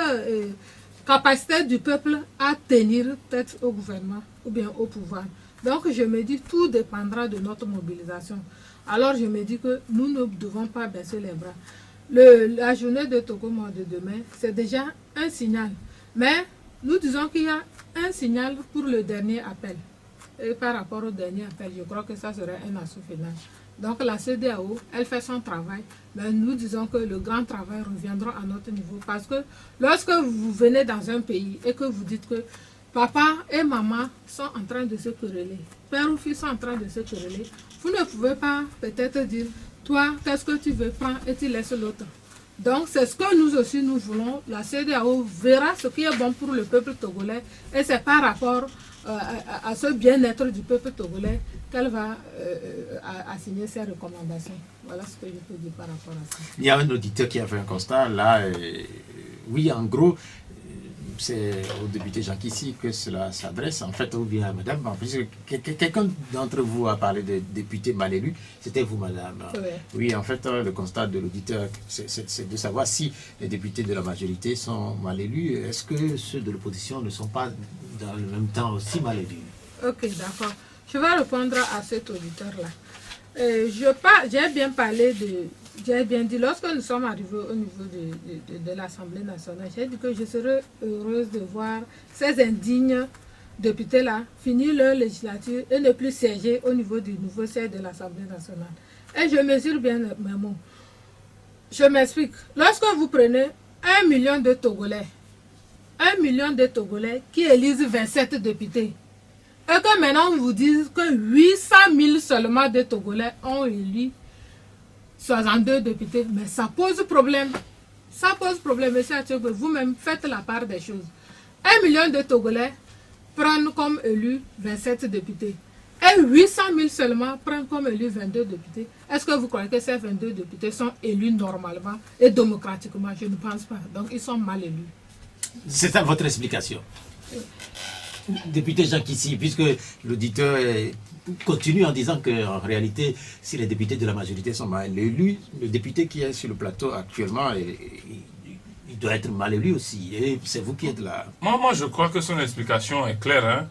capacité du peuple à tenir tête au gouvernement ou bien au pouvoir. Donc je me dis tout dépendra de notre mobilisation. Alors je me dis que nous ne devons pas baisser les bras. La journée de Togo de demain, c'est déjà un signal. Mais nous disons qu'il y a un signal pour le dernier appel. Et par rapport au dernier appel, je crois que ça serait un assaut final. Donc la CEDEAO, elle fait son travail, mais nous disons que le grand travail reviendra à notre niveau. Parce que lorsque vous venez dans un pays et que vous dites que papa et maman sont en train de se quereller, père ou fils sont en train de se quereller, vous ne pouvez pas peut-être dire, toi, qu'est-ce que tu veux prendre et tu laisses l'autre. Donc c'est ce que nous aussi nous voulons. La CEDEAO verra ce qui est bon pour le peuple togolais et c'est par rapport à ce bien-être du peuple togolais qu'elle va assigner ses recommandations. Voilà ce que je peux dire par rapport à ça. Il y a un auditeur qui a fait un constat là. Oui, en gros, c'est au député Jean Kissi que cela s'adresse, en fait, ou bien à madame. Puisque quelqu'un d'entre vous a parlé de députés mal élus, c'était vous, madame. Oui, en fait, le constat de l'auditeur, c'est de savoir si les députés de la majorité sont mal élus. Est-ce que ceux de l'opposition ne sont pas dans le même temps aussi mal élus? Ok, d'accord. Je vais répondre à cet auditeur-là. J'ai bien parlé j'ai bien dit, lorsque nous sommes arrivés au niveau de l'Assemblée nationale, j'ai dit que je serais heureuse de voir ces indignes députés-là finir leur législature et ne plus siéger au niveau du nouveau siège de l'Assemblée nationale. Et je mesure bien mes mots. Je m'explique. Lorsque vous prenez 1 million de Togolais, 1 million de Togolais qui élisent 27 députés, et que maintenant on vous dise que 800 000 seulement de Togolais ont élu 62 députés, mais ça pose problème. Ça pose problème, monsieur Atiogo. Vous-même faites la part des choses. 1 million de Togolais prennent comme élus 27 députés. Et 800 000 seulement prennent comme élus 22 députés. Est-ce que vous croyez que ces 22 députés sont élus normalement et démocratiquement? Je ne pense pas. Donc ils sont mal élus. C'est ça votre explication. Député Jean Kissi, puisque l'auditeur continue en disant qu'en réalité, si les députés de la majorité sont mal élus, le député qui est sur le plateau actuellement, il doit être mal élu aussi. Et c'est vous qui êtes là. Moi, je crois que son explication est claire. Hein.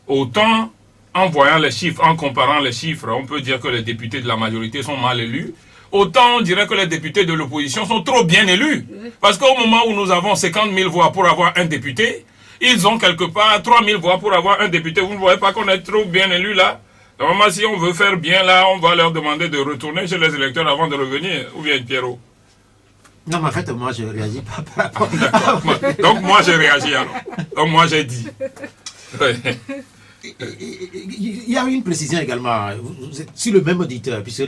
Autant, en voyant les chiffres, en comparant les chiffres, on peut dire que les députés de la majorité sont mal élus. Autant on dirait que les députés de l'opposition sont trop bien élus. Parce qu'au moment où nous avons 50 000 voix pour avoir un député, ils ont quelque part 3 000 voix pour avoir un député. Vous ne voyez pas qu'on est trop bien élus là? Normalement, si on veut faire bien là, on va leur demander de retourner chez les électeurs avant de revenir. Ou bien Pierrot? Non, mais en fait, moi, je ne réagis pas par rapport à... Donc, moi, j'ai réagi alors. Donc, moi, j'ai dit. Il y a une précision également. Vous êtes sur le même auditeur, puisque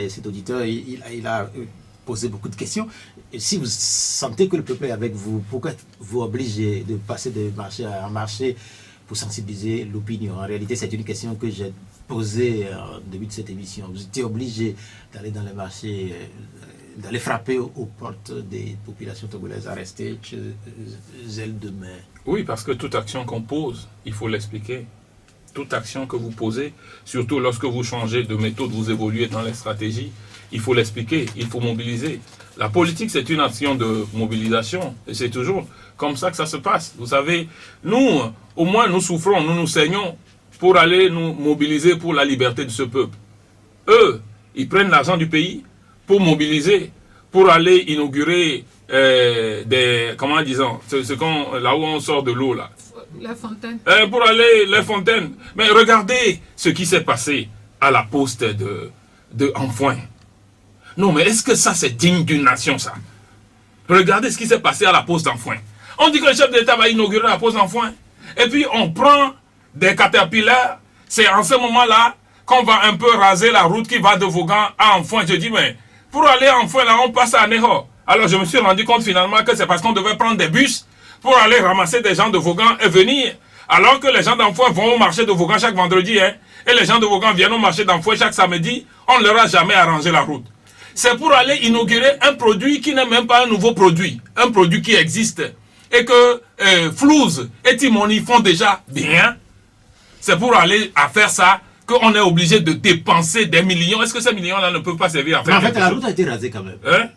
cet auditeur, il a posé beaucoup de questions. Et si vous sentez que le peuple est avec vous, pourquoi vous obligez de passer de marché à marché pour sensibiliser l'opinion? En réalité, c'est une question que j'ai posé au début de cette émission. Vous étiez obligé d'aller dans les marchés, d'aller frapper aux portes des populations togolaises à rester zèle de main. Oui, parce que toute action qu'on pose, il faut l'expliquer. Toute action que vous posez, surtout lorsque vous changez de méthode, vous évoluez dans les stratégies, il faut l'expliquer, il faut mobiliser. La politique, c'est une action de mobilisation. Et c'est toujours comme ça que ça se passe. Vous savez, nous, au moins, nous souffrons, nous saignons pour aller nous mobiliser pour la liberté de ce peuple. Eux, ils prennent l'argent du pays pour mobiliser, pour aller inaugurer des... Comment disons, là où on sort de l'eau, là. La fontaine. Pour aller les fontaines. Mais regardez ce qui s'est passé à la poste de Anfoin. Non, mais est-ce que ça, c'est digne d'une nation, ça? Regardez ce qui s'est passé à la poste d'Anfoin. On dit que le chef d'État va inaugurer la poste d'Anfoin. Et puis, on prend des caterpillars. C'est en ce moment-là qu'on va un peu raser la route qui va de Vaughan à Anfoin. Je dis, mais pour aller à Anfoin, là, on passe à Neho. Alors, je me suis rendu compte finalement que c'est parce qu'on devait prendre des bus pour aller ramasser des gens de Vaughan et venir. Alors que les gens d'Anfoin vont au marché de Vaughan chaque vendredi, hein, et les gens de Vaughan viennent au marché d'Anfoin chaque samedi, on ne leur a jamais arrangé la route. C'est pour aller inaugurer un produit qui n'est même pas un nouveau produit, un produit qui existe, et que Flouze et Timoni font déjà bien. C'est pour aller à faire ça qu'on est obligé de dépenser des millions. Est-ce que ces millions-là ne peuvent pas servir à faire Mais en fait, la chose? route a été rasée quand même. Hein?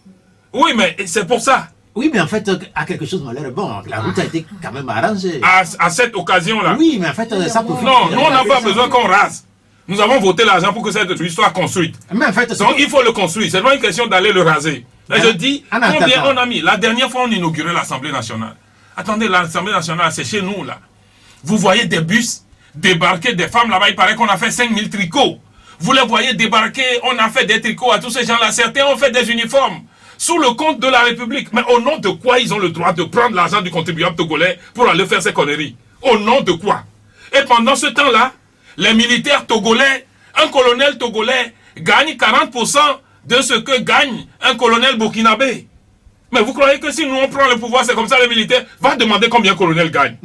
Oui, mais c'est pour ça. Oui, mais en fait, à quelque chose malheur, bon, la route a été quand même arrangée. À cette occasion-là. Oui, mais en fait, ça pour Non, nous, on n'a pas besoin qu'on rase. Nous avons voté l'argent pour que cette rue soit construite. Mais en fait, Donc, il faut le construire. C'est pas une question d'aller le raser. Et je dis, combien on a mis? La dernière fois, on inaugurait l'Assemblée nationale. Attendez, l'Assemblée nationale, c'est chez nous, là. Vous voyez des bus débarquer, des femmes là-bas, il paraît qu'on a fait 5000 tricots. Vous les voyez débarquer, on a fait des tricots à tous ces gens-là. Certains ont fait des uniformes sous le compte de la République. Mais au nom de quoi ils ont le droit de prendre l'argent du contribuable togolais pour aller faire ces conneries? Au nom de quoi? Et pendant ce temps-là, les militaires togolais, un colonel togolais gagne 40% de ce que gagne un colonel burkinabé. Mais vous croyez que si nous on prend le pouvoir, c'est comme ça les militaires? Va demander combien un colonel gagne.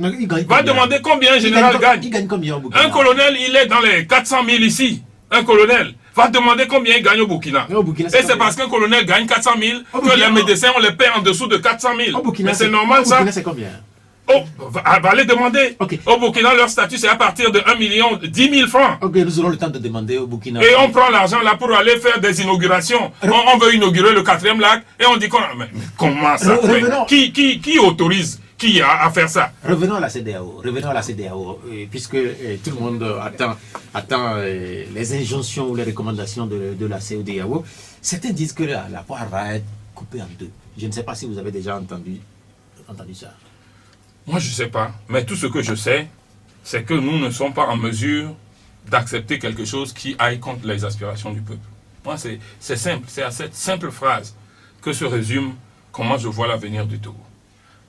Va demander combien un général gagne. Il gagne combien au Burkina? Un colonel, il est dans les 400 000 ici. Un colonel va demander combien il gagne au Burkina. Et c'est parce qu'un colonel gagne 400 000 que les médecins, on les paie en dessous de 400 000. Mais c'est normal ça. Au Burkina, c'est combien? Oh, va les demander. Okay. Au Burkina, leur statut, c'est à partir de 1 million, 10 000 francs. Ok, nous aurons le temps de demander au Burkina. Et on prend l'argent là pour aller faire des inaugurations. On veut inaugurer le 4e lac et on dit qu'on... Mais comment ça? Qui autorise qui à faire ça? Revenons à la CEDEAO. Puisque tout le monde attend les injonctions ou les recommandations de la CEDEAO. Certains disent que la poire va être coupée en deux. Je ne sais pas si vous avez déjà entendu ça. Moi, je ne sais pas. Mais tout ce que je sais, c'est que nous ne sommes pas en mesure d'accepter quelque chose qui aille contre les aspirations du peuple. Moi, c'est simple. C'est à cette simple phrase que se résume comment je vois l'avenir du Togo.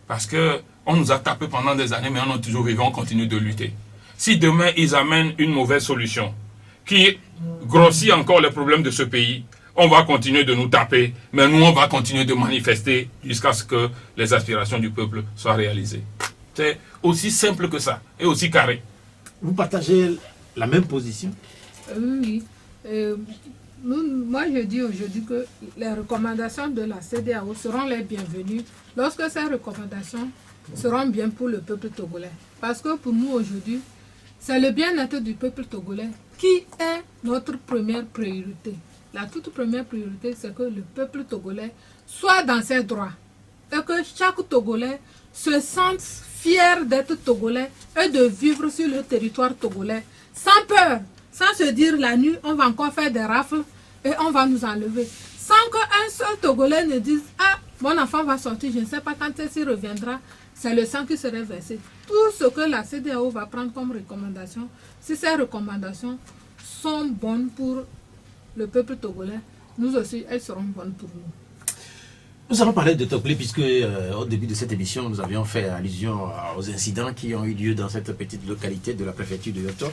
Parce qu'on nous a tapé pendant des années, mais on est toujours vivant, on continue de lutter. Si demain, ils amènent une mauvaise solution qui grossit encore les problèmes de ce pays, on va continuer de nous taper, mais nous, on va continuer de manifester jusqu'à ce que les aspirations du peuple soient réalisées. C'est aussi simple que ça, et aussi carré. Vous partagez la même position? Oui. Moi, je dis aujourd'hui que les recommandations de la CEDEAO seront les bienvenues lorsque ces recommandations seront bien pour le peuple togolais. Parce que pour nous, aujourd'hui, c'est le bien-être du peuple togolais qui est notre première priorité. La toute première priorité, c'est que le peuple togolais soit dans ses droits et que chaque Togolais se sente fier d'être Togolais et de vivre sur le territoire togolais sans peur, sans se dire la nuit, on va encore faire des rafles et on va nous enlever. Sans qu'un seul Togolais ne dise, ah, mon enfant va sortir, je ne sais pas quand il reviendra, c'est le sang qui serait versé. Tout ce que la CEDEAO va prendre comme recommandation, si ces recommandations sont bonnes pour le peuple togolais, nous aussi, elles seront bonnes pour nous. Nous allons parler de Togolais puisque au début de cette émission, nous avions fait allusion aux incidents qui ont eu lieu dans cette petite localité de la préfecture de Yoto.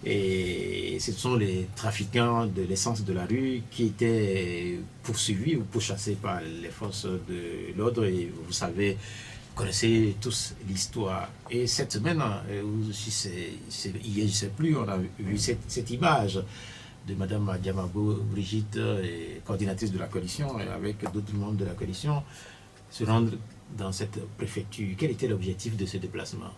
Et ce sont les trafiquants de l'essence de la rue qui étaient poursuivis ou pourchassés par les forces de l'ordre. Et vous savez connaissez tous l'histoire. Et cette semaine, ou si c'est hier, je ne sais plus, on a vu cette image de Mme Diamabo Brigitte, coordinatrice de la coalition, et avec d'autres membres de la coalition, se rendre dans cette préfecture. Quel était l'objectif de ce déplacement?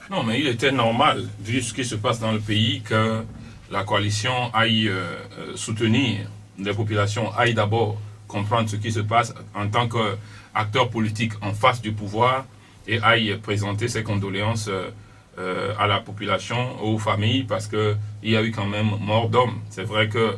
Non, mais il était normal, vu ce qui se passe dans le pays, que la coalition aille soutenir les populations, aille d'abord comprendre ce qui se passe en tant qu'acteur politique en face du pouvoir et aille présenter ses condoléances à la population, aux familles, parce qu'il y a eu quand même mort d'hommes. C'est vrai que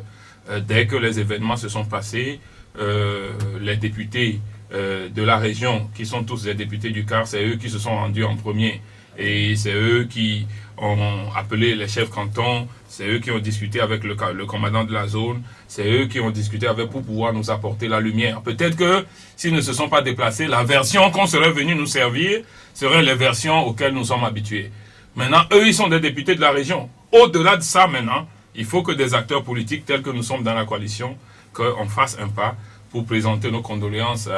dès que les événements se sont passés, les députés de la région, qui sont tous les députés du CAR, c'est eux qui se sont rendus en premier. Et c'est eux qui ont appelé les chefs cantons, c'est eux qui ont discuté avec le commandant de la zone, c'est eux qui ont discuté avec pour pouvoir nous apporter la lumière. Peut-être que s'ils ne se sont pas déplacés, la version qu'on serait venu nous servir serait les versions auxquelles nous sommes habitués. Maintenant, eux, ils sont des députés de la région. Au-delà de ça, maintenant, il faut que des acteurs politiques tels que nous sommes dans la coalition, qu'on fasse un pas pour présenter nos condoléances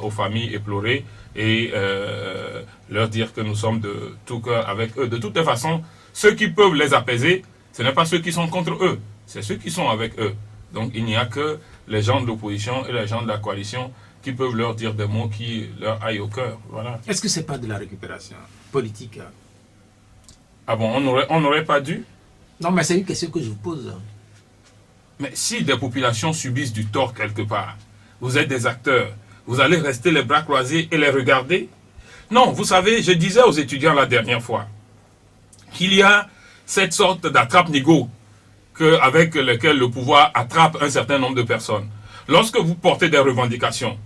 aux familles éplorées et leur dire que nous sommes de tout cœur avec eux. De toutes les façons, ceux qui peuvent les apaiser, ce n'est pas ceux qui sont contre eux, c'est ceux qui sont avec eux. Donc il n'y a que les gens de l'opposition et les gens de la coalition qui peuvent leur dire des mots qui leur aillent au cœur. Voilà. Est-ce que ce n'est pas de la récupération politique? Ah bon, on n'aurait pas dû? Non, mais c'est une question que je vous pose. Mais si des populations subissent du tort quelque part, vous êtes des acteurs, vous allez rester les bras croisés et les regarder? Non, vous savez, je disais aux étudiants la dernière fois qu'il y a cette sorte d'attrape-nigo avec lequel le pouvoir attrape un certain nombre de personnes. Lorsque vous portez des revendications,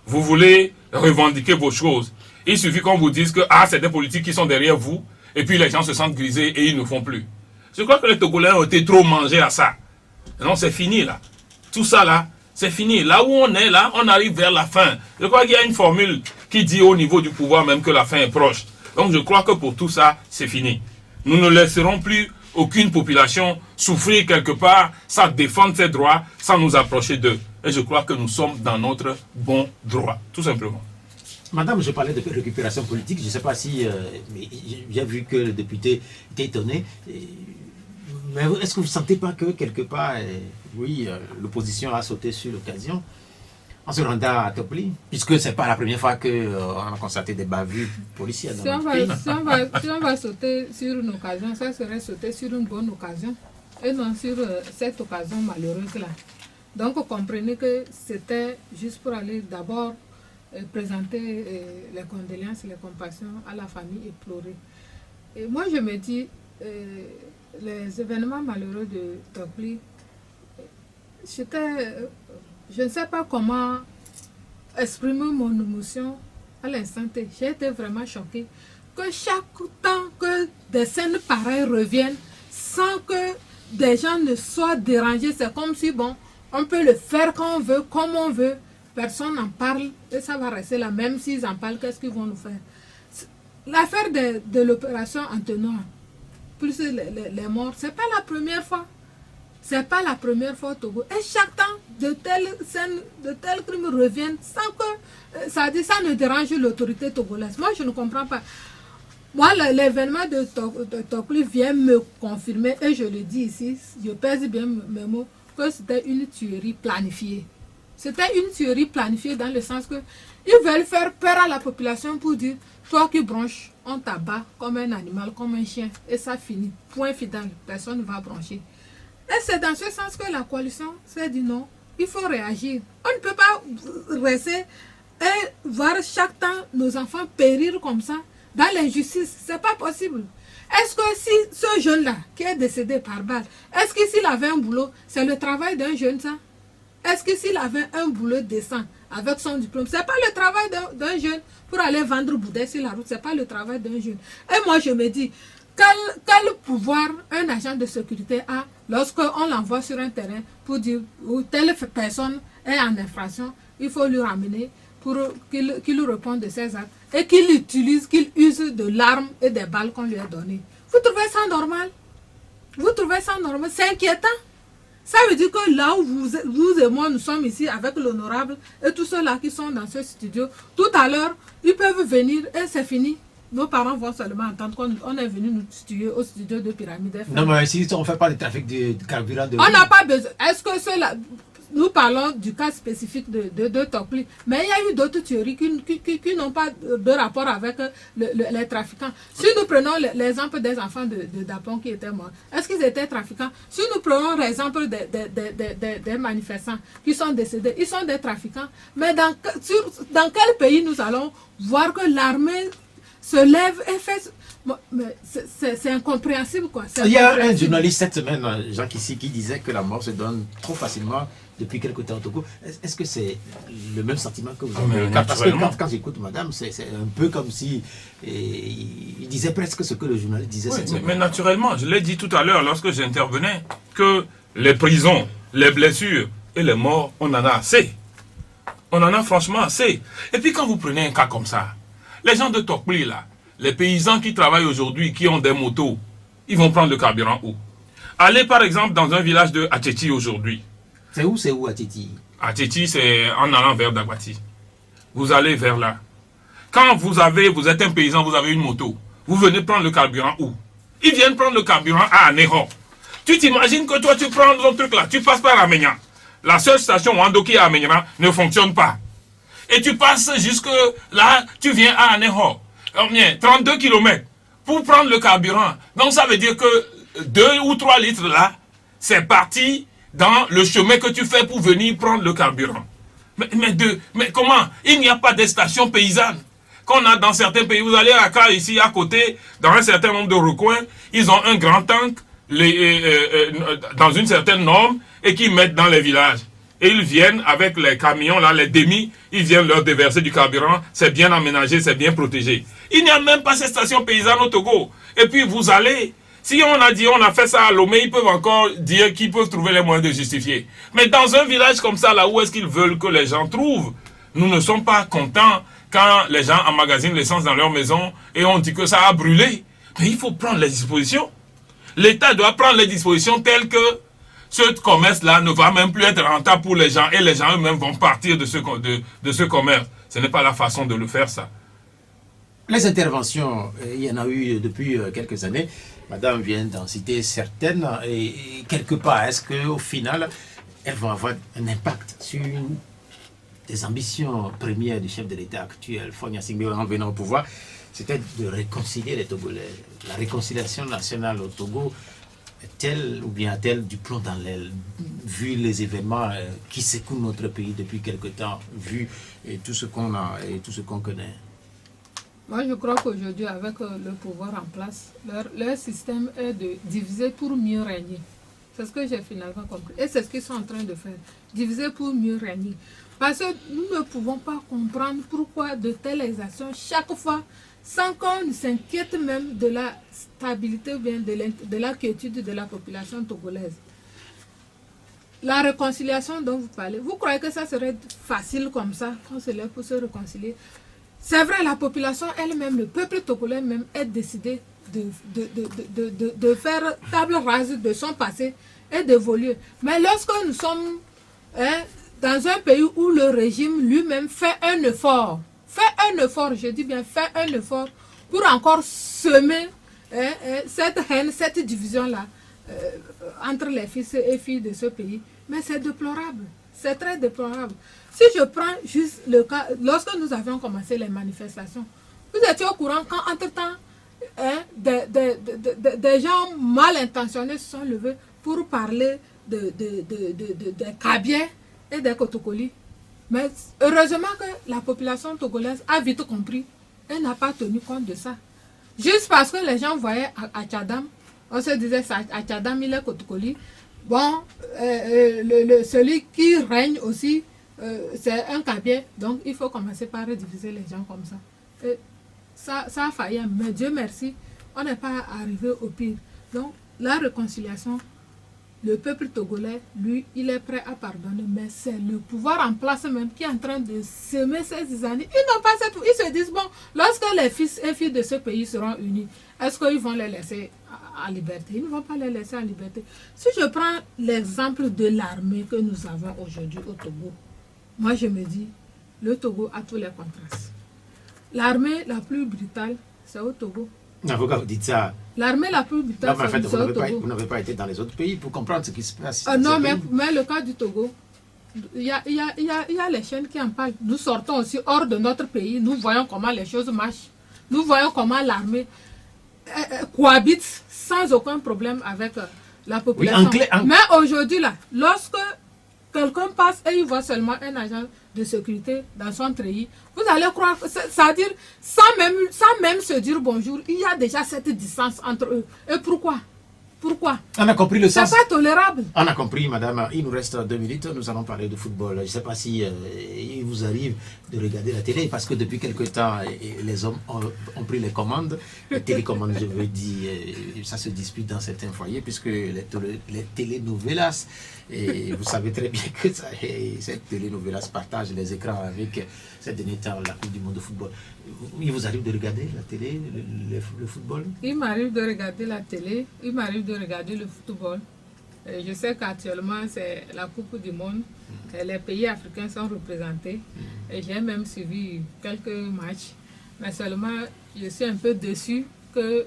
vous voulez revendiquer vos choses, il suffit qu'on vous dise que c'est des politiques qui sont derrière vous, et puis les gens se sentent grisés et ils ne font plus. Je crois que les Togolais ont été trop mangés à ça. Non, c'est fini là. Tout ça là, c'est fini. Là où on est, là, on arrive vers la fin. Je crois qu'il y a une formule qui dit au niveau du pouvoir même que la fin est proche. Donc je crois que pour tout ça, c'est fini. Nous ne laisserons plus aucune population souffrir quelque part, sans défendre ses droits, sans nous approcher d'eux. Et je crois que nous sommes dans notre bon droit, tout simplement. Madame, je parlais de récupération politique. Je ne sais pas si... j'ai vu que le député était étonné. Mais est-ce que vous ne sentez pas que quelque part, oui, l'opposition a sauté sur l'occasion en se rendant à Topli, puisque ce n'est pas la première fois qu'on a constaté des bavures policières dans notre pays. Si on va sauter sur une occasion, ça serait sauter sur une bonne occasion et non sur cette occasion malheureuse-là. Donc, vous comprenez que c'était juste pour aller d'abord présenter les condoléances et les compassions à la famille éplorée. Et moi, je me dis, les événements malheureux de Topli, je ne sais pas comment exprimer mon émotion à l'instant T. J'ai été vraiment choquée que chaque temps que des scènes pareilles reviennent sans que des gens ne soient dérangés, c'est comme si, bon, on peut le faire quand on veut, comme on veut, personne n'en parle et ça va rester là. Même s'ils en parlent, qu'est-ce qu'ils vont nous faire? L'affaire de l'opération Entonnoir, plus les morts, c'est pas la première fois. C'est pas la première fois au Togo. Et chaque temps, de telles scènes, de tels crimes reviennent sans que ça ne dérange l'autorité togolaise. Moi, je ne comprends pas. Moi, l'événement de Topli vient me confirmer, et je le dis ici, je pèse bien mes mots, que c'était une tuerie planifiée. C'était une tuerie planifiée dans le sens que ils veulent faire peur à la population pour dire, toi qui bronches, on t'abat comme un animal, comme un chien, et ça finit. Point final, personne ne va broncher. Et c'est dans ce sens que la coalition s'est dit non, il faut réagir. On ne peut pas rester et voir chaque temps nos enfants périr comme ça dans l'injustice. C'est pas possible. Est-ce que si ce jeune-là qui est décédé par balle, est-ce que s'il avait un boulot, c'est le travail d'un jeune ça? Est-ce que s'il avait un boulot décent avec son diplôme, c'est pas le travail d'un jeune pour aller vendre boudin sur la route, c'est pas le travail d'un jeune. Et moi je me dis, quel pouvoir un agent de sécurité a lorsqu'on l'envoie sur un terrain pour dire où telle personne est en infraction, il faut lui ramener pour qu'il réponde de ses actes et qu'il use de l'arme et des balles qu'on lui a données. Vous trouvez ça normal? Vous trouvez ça normal? C'est inquiétant. Ça veut dire que là où vous et moi, nous sommes ici avec l'honorable et tous ceux-là qui sont dans ce studio, tout à l'heure, ils peuvent venir et c'est fini. Nos parents vont seulement entendre qu'on est venu nous tuer au studio de Pyramide FM. Non, mais si on ne fait pas de trafic de carburant de On n'a pas besoin. Est-ce que cela... Nous parlons du cas spécifique de Tokli, mais il y a eu d'autres théories qui n'ont pas de rapport avec les trafiquants. Si nous prenons l'exemple des enfants de Dapon qui étaient morts, est-ce qu'ils étaient trafiquants? Si nous prenons l'exemple des manifestants qui sont décédés, ils sont des trafiquants. Mais dans quel pays nous allons voir que l'armée se lève et fait... C'est incompréhensible, quoi. Il y a un journaliste cette semaine, Jacques ici, qui disait que la mort se donne trop facilement depuis quelque temps au Togo. Est-ce que c'est le même sentiment que vous avez? Parce que quand j'écoute madame, c'est un peu comme si il disait presque ce que le journaliste disait cette semaine. Mais naturellement, je l'ai dit tout à l'heure lorsque j'intervenais, que les prisons, les blessures et les morts, on en a assez. On en a franchement assez. Et puis quand vous prenez un cas comme ça, les gens de Tokli là, les paysans qui travaillent aujourd'hui, qui ont des motos, ils vont prendre le carburant où? Allez par exemple dans un village de Atcheti aujourd'hui. C'est où Atcheti? Atcheti, c'est en allant vers Dagwati. Vous allez vers là. Quand vous êtes un paysan, vous avez une moto, vous venez prendre le carburant où? Ils viennent prendre le carburant à Anéron. Tu t'imagines que toi tu prends ton truc là, tu passes par Aménian. La seule station Wandoki à Aménian ne fonctionne pas. Et tu passes jusque là, tu viens à Anéron. 32 km pour prendre le carburant. Donc ça veut dire que 2 ou 3 litres là, c'est parti dans le chemin que tu fais pour venir prendre le carburant. Mais comment? Il n'y a pas de station paysanne. Qu'on a dans certains pays, vous allez à Accra ici à côté, dans un certain nombre de recoins, ils ont un grand tank dans une certaine norme et qu'ils mettent dans les villages. Et ils viennent avec les camions, là, les demi, ils viennent leur déverser du carburant, c'est bien aménagé, c'est bien protégé. Il n'y a même pas cette station paysanne au Togo. Et puis vous allez, si on a dit on a fait ça à Lomé, ils peuvent encore dire qu'ils peuvent trouver les moyens de justifier. Mais dans un village comme ça, là où est-ce qu'ils veulent que les gens trouvent? Nous ne sommes pas contents quand les gens emmagasinent l'essence dans leur maison et on dit que ça a brûlé. Mais il faut prendre les dispositions. L'État doit prendre les dispositions telles que ce commerce-là ne va même plus être rentable pour les gens et les gens eux-mêmes vont partir de ce commerce. Ce n'est pas la façon de le faire, ça. Les interventions, il y en a eu depuis quelques années. Madame vient d'en citer certaines. Et quelque part, est-ce qu'au final, elles vont avoir un impact sur des ambitions premières du chef de l'État actuel, Fonia Singbe, en venant au pouvoir? C'était de réconcilier les Togolais. La réconciliation nationale au Togo est-elle ou bien a-t-elle du plomb dans l'aile, vu les événements qui secouent notre pays depuis quelque temps, vu tout ce qu'on a et tout ce qu'on connaît? Moi, je crois qu'aujourd'hui, avec le pouvoir en place, leur système est de diviser pour mieux régner. C'est ce que j'ai finalement compris. Et c'est ce qu'ils sont en train de faire. Diviser pour mieux régner. Parce que nous ne pouvons pas comprendre pourquoi de telles actions, chaque fois, sans qu'on s'inquiète même de la stabilité ou bien de la quiétude de la population togolaise. La réconciliation dont vous parlez, vous croyez que ça serait facile comme ça, qu'on se lève pour se réconcilier? C'est vrai, la population elle-même, le peuple togolais même, est décidé de faire table rase de son passé et d'évoluer. Mais lorsque nous sommes dans un pays où le régime lui-même fait un effort, je dis bien fait un effort pour encore semer cette haine, cette division-là entre les fils et filles de ce pays. Mais c'est déplorable, c'est très déplorable. Si je prends juste le cas, lorsque nous avions commencé les manifestations, vous étiez au courant quand entre-temps, des gens mal intentionnés se sont levés pour parler des Kabiens et des Kotokoli. Mais heureusement que la population togolaise a vite compris et n'a pas tenu compte de ça. Juste parce que les gens voyaient à Tchadam, on se disait à Tchadam il est Kotokoli. Bon, celui qui règne aussi, c'est un Kabien. Donc il faut commencer par diviser les gens comme ça. Et ça a failli, mais Dieu merci, on n'est pas arrivé au pire. Donc la réconciliation, le peuple togolais, lui, il est prêt à pardonner, mais c'est le pouvoir en place même qui est en train de semer ces zizanies. Ils n'ont pas cette... Ils se disent, bon, lorsque les fils et filles de ce pays seront unis, est-ce qu'ils vont les laisser en liberté? Ils ne vont pas les laisser en liberté. Si je prends l'exemple de l'armée que nous avons aujourd'hui au Togo, moi je me dis, le Togo a tous les contrastes. L'armée la plus brutale, c'est au Togo. Non, pourquoi vous dites ça? L'armée la plus brutale, Non, mais en fait, c'est au Togo. vous n'avez pas été dans les autres pays pour comprendre ce qui se passe. Non, mais le cas du Togo, il y a les chaînes qui en parlent. Nous sortons aussi hors de notre pays, nous voyons comment les choses marchent. Nous voyons comment l'armée cohabite sans aucun problème avec la population. Oui, mais aujourd'hui, là, lorsque quelqu'un passe et il voit seulement un agent de sécurité dans son treillis, vous allez croire, c'est-à-dire, sans même se dire bonjour, il y a déjà cette distance entre eux. Et pourquoi? Pourquoi? On a compris le sens. C'est pas tolérable. On a compris, madame. Il nous reste 2 minutes. Nous allons parler de football. Je ne sais pas si il vous arrive de regarder la télé, parce que depuis quelque temps, les hommes ont pris les commandes. Les télécommandes, je veux dire, ça se dispute dans certains foyers, puisque les telenovelas, et vous savez très bien que cette telenovelas partage les écrans avec ces derniers temps la Coupe du Monde de football. Il vous arrive de regarder la télé, le football? Il m'arrive de regarder la télé, il m'arrive de regarder le football. Je sais qu'actuellement, c'est la Coupe du Monde. Les pays africains sont représentés. Et j'ai même suivi quelques matchs. Mais seulement, je suis un peu déçu que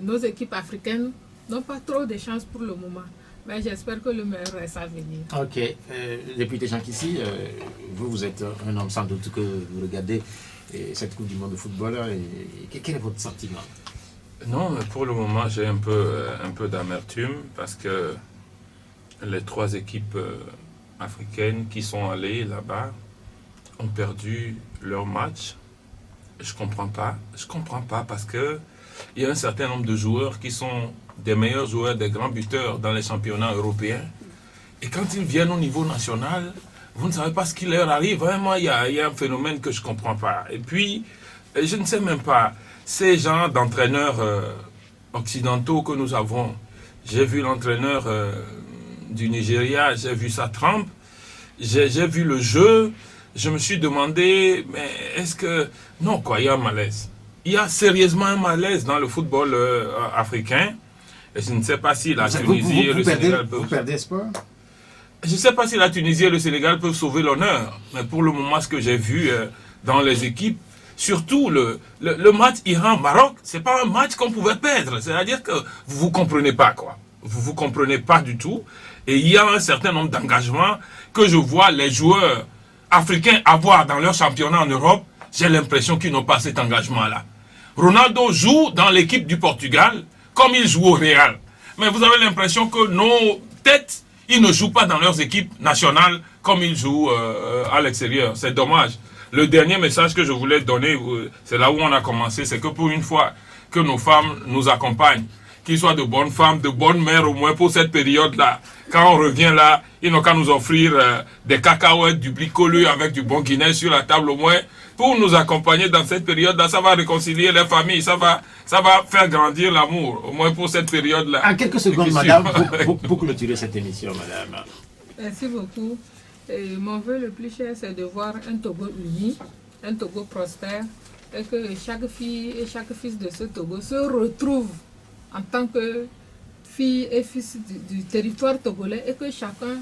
nos équipes africaines n'ont pas trop de chance pour le moment. Mais j'espère que le meilleur reste à venir. Ok. Député Jean Kissi, vous êtes un homme sans doute que vous regardez cette Coupe du Monde de football. Quel est votre sentiment? Non, mais pour le moment, j'ai un peu d'amertume parce que les 3 équipes africaines qui sont allées là-bas ont perdu leur match. Je comprends pas parce que il y a un certain nombre de joueurs qui sont des meilleurs joueurs, des grands buteurs dans les championnats européens. Et quand ils viennent au niveau national, vous ne savez pas ce qui leur arrive. Vraiment, il y a un phénomène que je ne comprends pas. Et puis, je ne sais même pas, ces gens d'entraîneurs occidentaux que nous avons, j'ai vu l'entraîneur du Nigeria, j'ai vu sa trempe, j'ai vu le jeu, je me suis demandé, mais est-ce que... Non, quoi, il y a un malaise. Il y a sérieusement un malaise dans le football africain. Et je ne sais pas si la Tunisie et le Sénégal peuvent... Vous perdez espoir? Je ne sais pas si la Tunisie et le Sénégal peuvent sauver l'honneur. Mais pour le moment, ce que j'ai vu dans les équipes, surtout le match Iran-Maroc, ce n'est pas un match qu'on pouvait perdre. C'est-à-dire que vous ne comprenez pas, quoi. Vous ne comprenez pas du tout. Et il y a un certain nombre d'engagements que je vois les joueurs africains avoir dans leur championnat en Europe. J'ai l'impression qu'ils n'ont pas cet engagement-là. Ronaldo joue dans l'équipe du Portugal comme il joue au Real. Mais vous avez l'impression que nos têtes, ils ne jouent pas dans leurs équipes nationales comme ils jouent à l'extérieur. C'est dommage. Le dernier message que je voulais donner, c'est là où on a commencé, c'est que pour une fois que nos femmes nous accompagnent, qu'ils soient de bonnes femmes, de bonnes mères au moins pour cette période-là. Quand on revient là, ils n'ont qu'à nous offrir des cacahuètes, du bricoleux avec du bon Guinness sur la table au moins, pour nous accompagner dans cette période-là. Ça va réconcilier les familles, ça va faire grandir l'amour, au moins pour cette période-là. En quelques secondes, madame, pour clôturer cette émission, madame. Merci beaucoup. Et mon vœu le plus cher, c'est de voir un Togo uni, un Togo prospère, et que chaque fille et chaque fils de ce Togo se retrouvent en tant que fille et fils du territoire togolais, et que chacun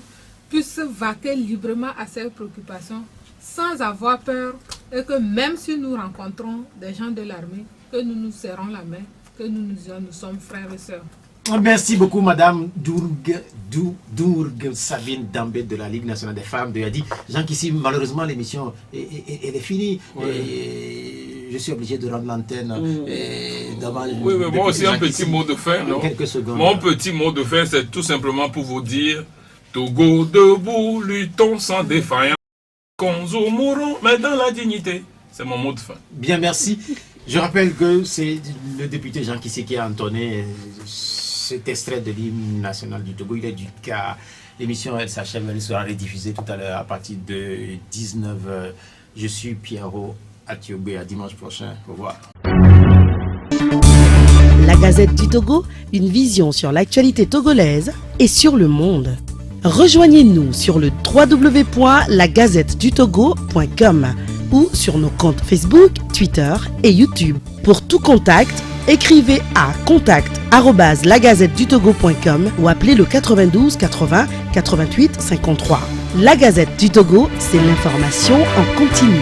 puisse vaquer librement à ses préoccupations sans avoir peur, et que même si nous rencontrons des gens de l'armée, que nous nous serrons la main, que nous sommes frères et sœurs. Merci beaucoup, madame Dourgue Sabine Dambé de la Ligue nationale des femmes de Yadi. Jean Kissi, malheureusement, l'émission elle est finie. Oui. Et je suis obligé de rendre l'antenne. Oui, mais moi aussi, un petit mot de fin. Non? Quelques secondes. Mon petit mot de fin, c'est tout simplement pour vous dire Togo debout, luttons sans défaillance. Konzo mourons, mais dans la dignité. C'est mon mot de fin. Bien, merci. Je rappelle que c'est le député Jean Kissi qui a entonné cet extrait de l'hymne national du Togo. Il est du cas. L'émission, elle s'achève, elle sera rediffusée tout à l'heure à partir de 19h. Je suis Pierrot Atiobé. À dimanche prochain. Au revoir. La Gazette du Togo, une vision sur l'actualité togolaise et sur le monde. Rejoignez-nous sur le www.lagazettedutogo.com ou sur nos comptes Facebook, Twitter et YouTube. Pour tout contact, écrivez à contact@lagazettedutogo.com ou appelez le 92 80 88 53. La Gazette du Togo, c'est l'information en continu.